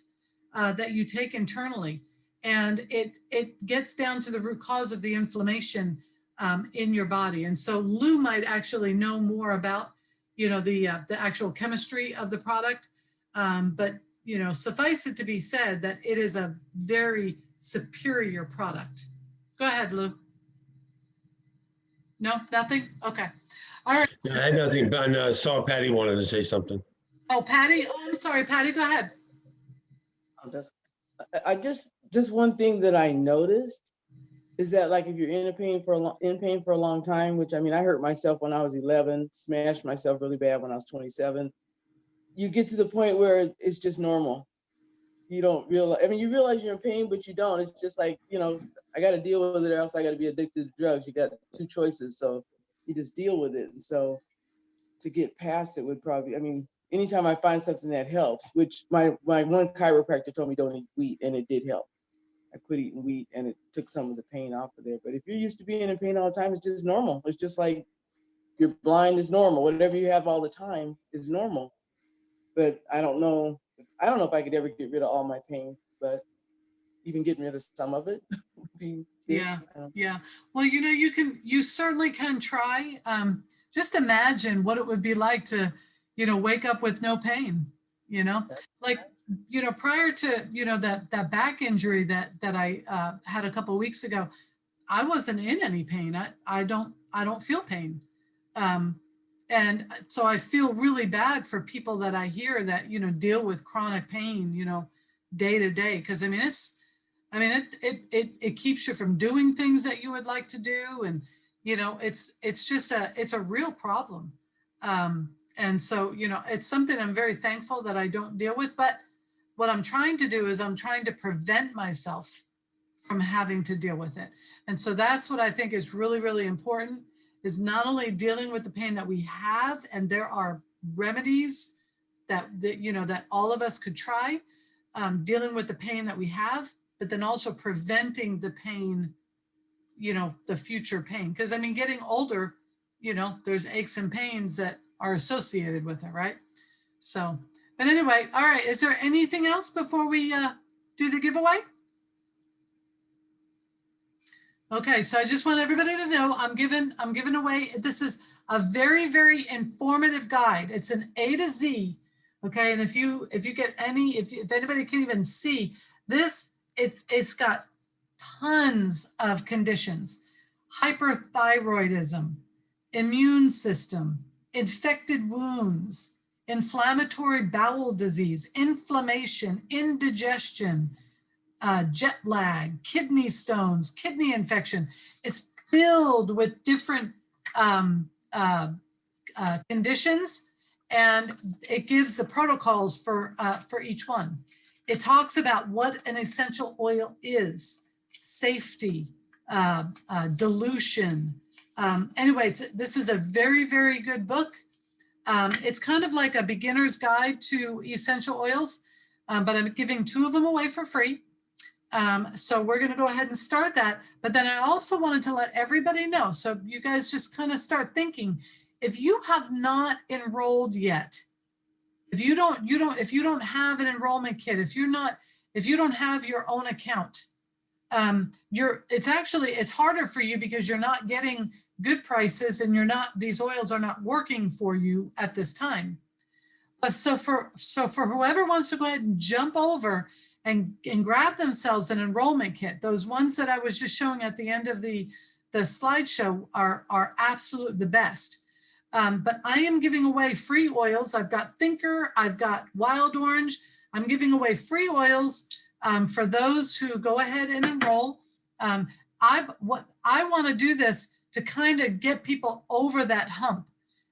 that you take internally. And it gets down to the root cause of the inflammation in your body. And so Lou might actually know more about, you know, the actual chemistry of the product. But, you know, suffice it to be said that it is a very superior product. Go ahead, Lou. No, nothing? Okay. All right.
I had nothing, but I saw Patty wanted to say something.
Oh, Patty. Oh, I'm sorry, Patty. Go ahead.
Oh, I just one thing that I noticed is that, like, if you're in pain for a long time, which, I mean, I hurt myself when I was 11, smashed myself really bad when I was 27. You get to the point where it's just normal. You don't realize, I mean, you realize you're in pain, but you don't. It's just like, you know, I got to deal with it, or else I got to be addicted to drugs. You got two choices, so you just deal with it. And so to get past it would probably, I mean, anytime I find something that helps, which my one chiropractor told me don't eat wheat, and it did help. I quit eating wheat, and it took some of the pain off of there. But if you're used to being in pain all the time, it's just normal. It's just like you're blind is normal. Whatever you have all the time is normal. But I don't know if I could ever get rid of all my pain, but even getting rid of some of it would be good.
Yeah. Yeah. Well, you know, you certainly can try. Just imagine what it would be like to, you know, wake up with no pain, you know, like, you know, prior to, you know, that back injury that I had a couple of weeks ago, I wasn't in any pain. I don't feel pain. And so I feel really bad for people that I hear that, you know, deal with chronic pain, you know, day to day. Cause I mean, it keeps you from doing things that you would like to do. And, you know, it's a real problem. And so, you know, it's something I'm very thankful that I don't deal with, but what I'm trying to do is I'm trying to prevent myself from having to deal with it. And so that's what I think is really, really important, is not only dealing with the pain that we have, and there are remedies that you know, that all of us could try, dealing with the pain that we have, but then also preventing the pain, you know, the future pain. Because I mean, getting older, you know, there's aches and pains that are associated with it, right? So, but anyway, all right, is there anything else before we do the giveaway? Okay, so I just want everybody to know I'm giving away, this is a very, very informative guide. It's an A to Z. Okay, and if you get any, if anybody can even see this, it's got tons of conditions: hyperthyroidism, immune system, infected wounds, inflammatory bowel disease, inflammation, indigestion, jet lag, kidney stones, kidney infection. It's filled with different conditions, and it gives the protocols for each one. It talks about what an essential oil is, safety, dilution. Anyway, this is a very, very good book. It's kind of like a beginner's guide to essential oils, but I'm giving 2 of them away for free. So we're going to go ahead and start that. But then I also wanted to let everybody know, so you guys just kind of start thinking, if you have not enrolled yet, if you don't have an enrollment kit, if you don't have your own account, it's harder for you because you're not getting good prices, and these oils are not working for you at this time. But so for whoever wants to go ahead and jump over and grab themselves an enrollment kit, those ones that I was just showing at the end of the slideshow are absolute the best. But I am giving away free oils. I've got Thinker, I've got Wild Orange. I'm giving away free oils for those who go ahead and enroll. I want to do this to kind of get people over that hump,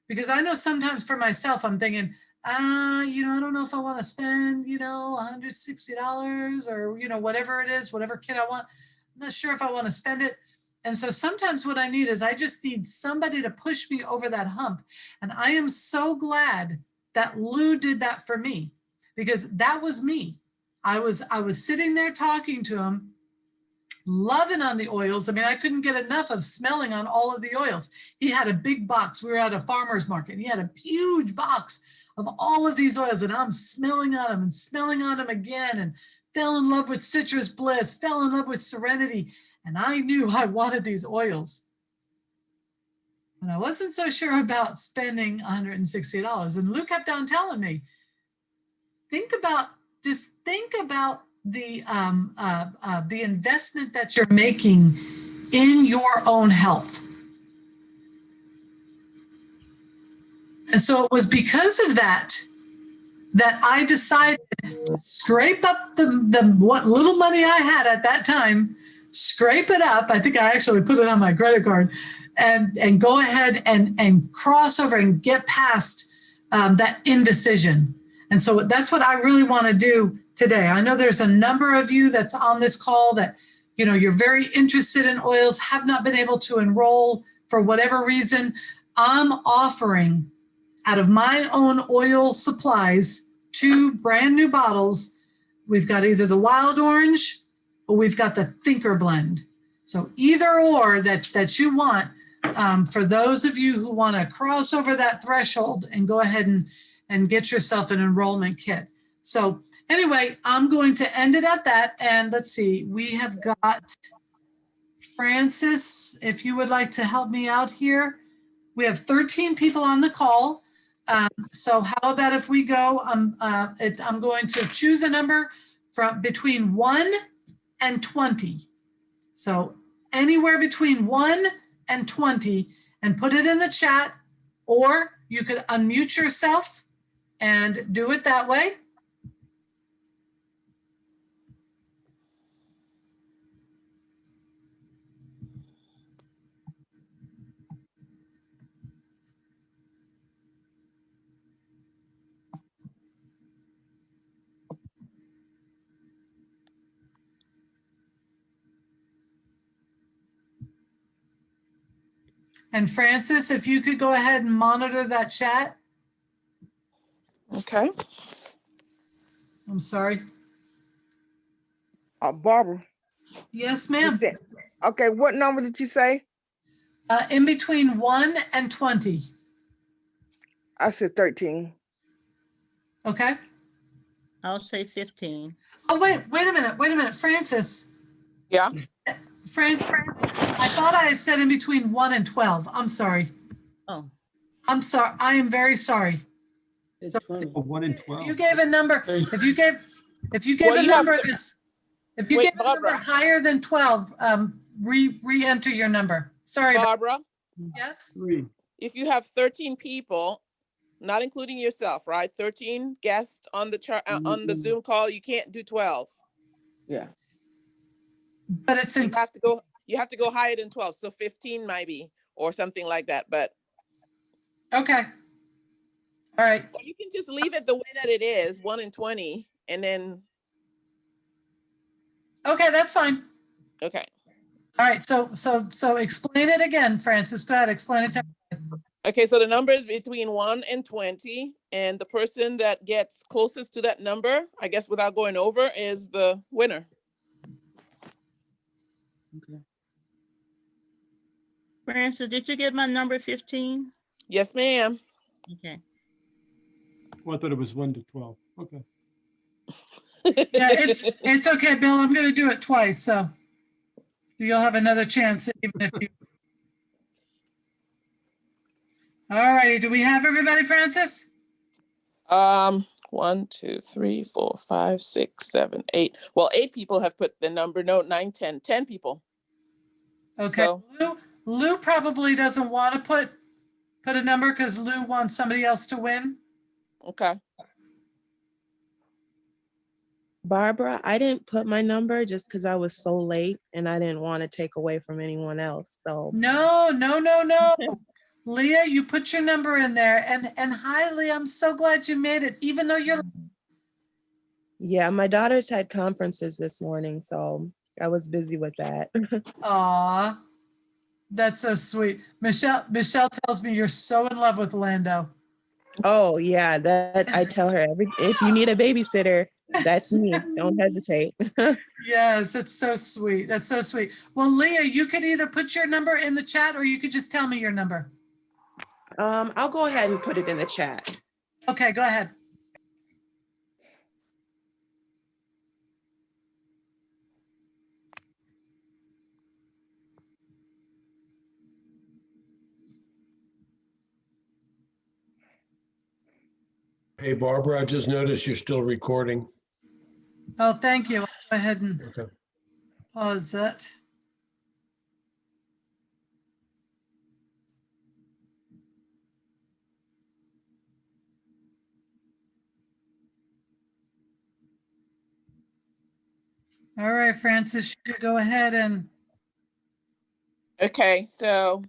because I know sometimes for myself, I'm thinking, you know, I don't know if I want to spend, you know, $160 or, you know, whatever it is, whatever kit I want. I'm not sure if I want to spend it. And so sometimes what I need is I just need somebody to push me over that hump. And I am so glad that Lou did that for me, because that was me. I was sitting there talking to him, loving on the oils. I mean, I couldn't get enough of smelling on all of the oils. He had a big box. We were at a farmer's market. He had a huge box of all of these oils, and I'm smelling on them and smelling on them again, and fell in love with Citrus Bliss, fell in love with Serenity. And I knew I wanted these oils. And I wasn't so sure about spending $160. And Lou kept on telling me, think about the investment that you're making in your own health. And so it was because of that I decided to scrape up the what little money I had at that time, scrape it up. I think I actually put it on my credit card, and go ahead and cross over and get past that indecision. And so that's what I really want to do today. I know there's a number of you that's on this call that, you know, you're very interested in oils, have not been able to enroll for whatever reason. I'm offering out of my own oil supplies 2 brand new bottles. We've got either the wild orange or we've got the thinker blend. So either or that you want, for those of you who want to cross over that threshold and go ahead and get yourself an enrollment kit. So anyway, I'm going to end it at that. And let's see, we have got Francis, if you would like to help me out here. We have 13 people on the call. So how about if we go, I'm going to choose a number from between 1 and 20. So anywhere between 1 and 20, and put it in the chat, or you could unmute yourself and do it that way. And Francis, if you could go ahead and monitor that chat.
Okay.
I'm sorry.
Barbara.
Yes,
you
ma'am.
said- Okay, what number did you say?
In between 1 and 20.
I said 13.
Okay.
I'll say 15.
Oh, wait a minute. Francis,
Yeah.
I thought I had said in between 1 and 12. I'm sorry.
Oh,
I'm sorry. I am very sorry.
It's
So-
20.
1 and
If
12.
you gave a number, if you gave
Well,
a
you have
number
to-
that's, if you
Wait,
gave a number
Barbara.
higher than 12, re-enter your number. Sorry.
Barbara,
Yes?
3.
if you have 13 people, not including yourself, right? 13 guests on the chart on the Zoom call, you can't do 12.
Yeah.
But it's
You
in,
have to go higher than 12. So 15 might be, or something like that. But
okay. All right.
or you can just leave it the way that it is, 1 and 20, and then
Okay, that's fine.
okay.
All right. So explain it again, Francis. Go ahead. Explain it to
Okay, so the number is between 1 and 20, and the person that gets closest to that number, I guess without going over, is the winner.
Okay.
Francis, did you get my number 15?
Yes, ma'am.
Okay.
Well, I thought it was 1 to 12. Okay.
Yeah, it's okay, Bill. I'm going to do it twice, so you'll have another chance, even if you. All righty. Do we have everybody, Francis?
1, 2, 3, 4, 5, 6, 7, 8. Well, 8 people have put the number. No, 9, 10. 10 people.
Okay.
So-
Lou probably doesn't want to put a number because Lou wants somebody else to win.
Okay.
Barbara, I didn't put my number just because I was so late and I didn't want to take away from anyone else. So
No. Leah, you put your number in there. And hi, Leah, I'm so glad you made it, even though you're.
yeah, my daughters had conferences this morning, so I was busy with that.
Aw, that's so sweet. Michelle tells me you're so in love with Lando.
Oh yeah, that I tell her if you need a babysitter, that's me. Don't hesitate.
Yes, that's so sweet. That's so sweet. Well, Leah, you could either put your number in the chat or you could just tell me your number.
I'll go ahead and put it in the chat.
Okay, go ahead.
Hey, Barbara, I just noticed you're still recording.
Oh, thank you. I'll go ahead and
Okay.
pause that. All right, Francis, you go ahead and
Okay, so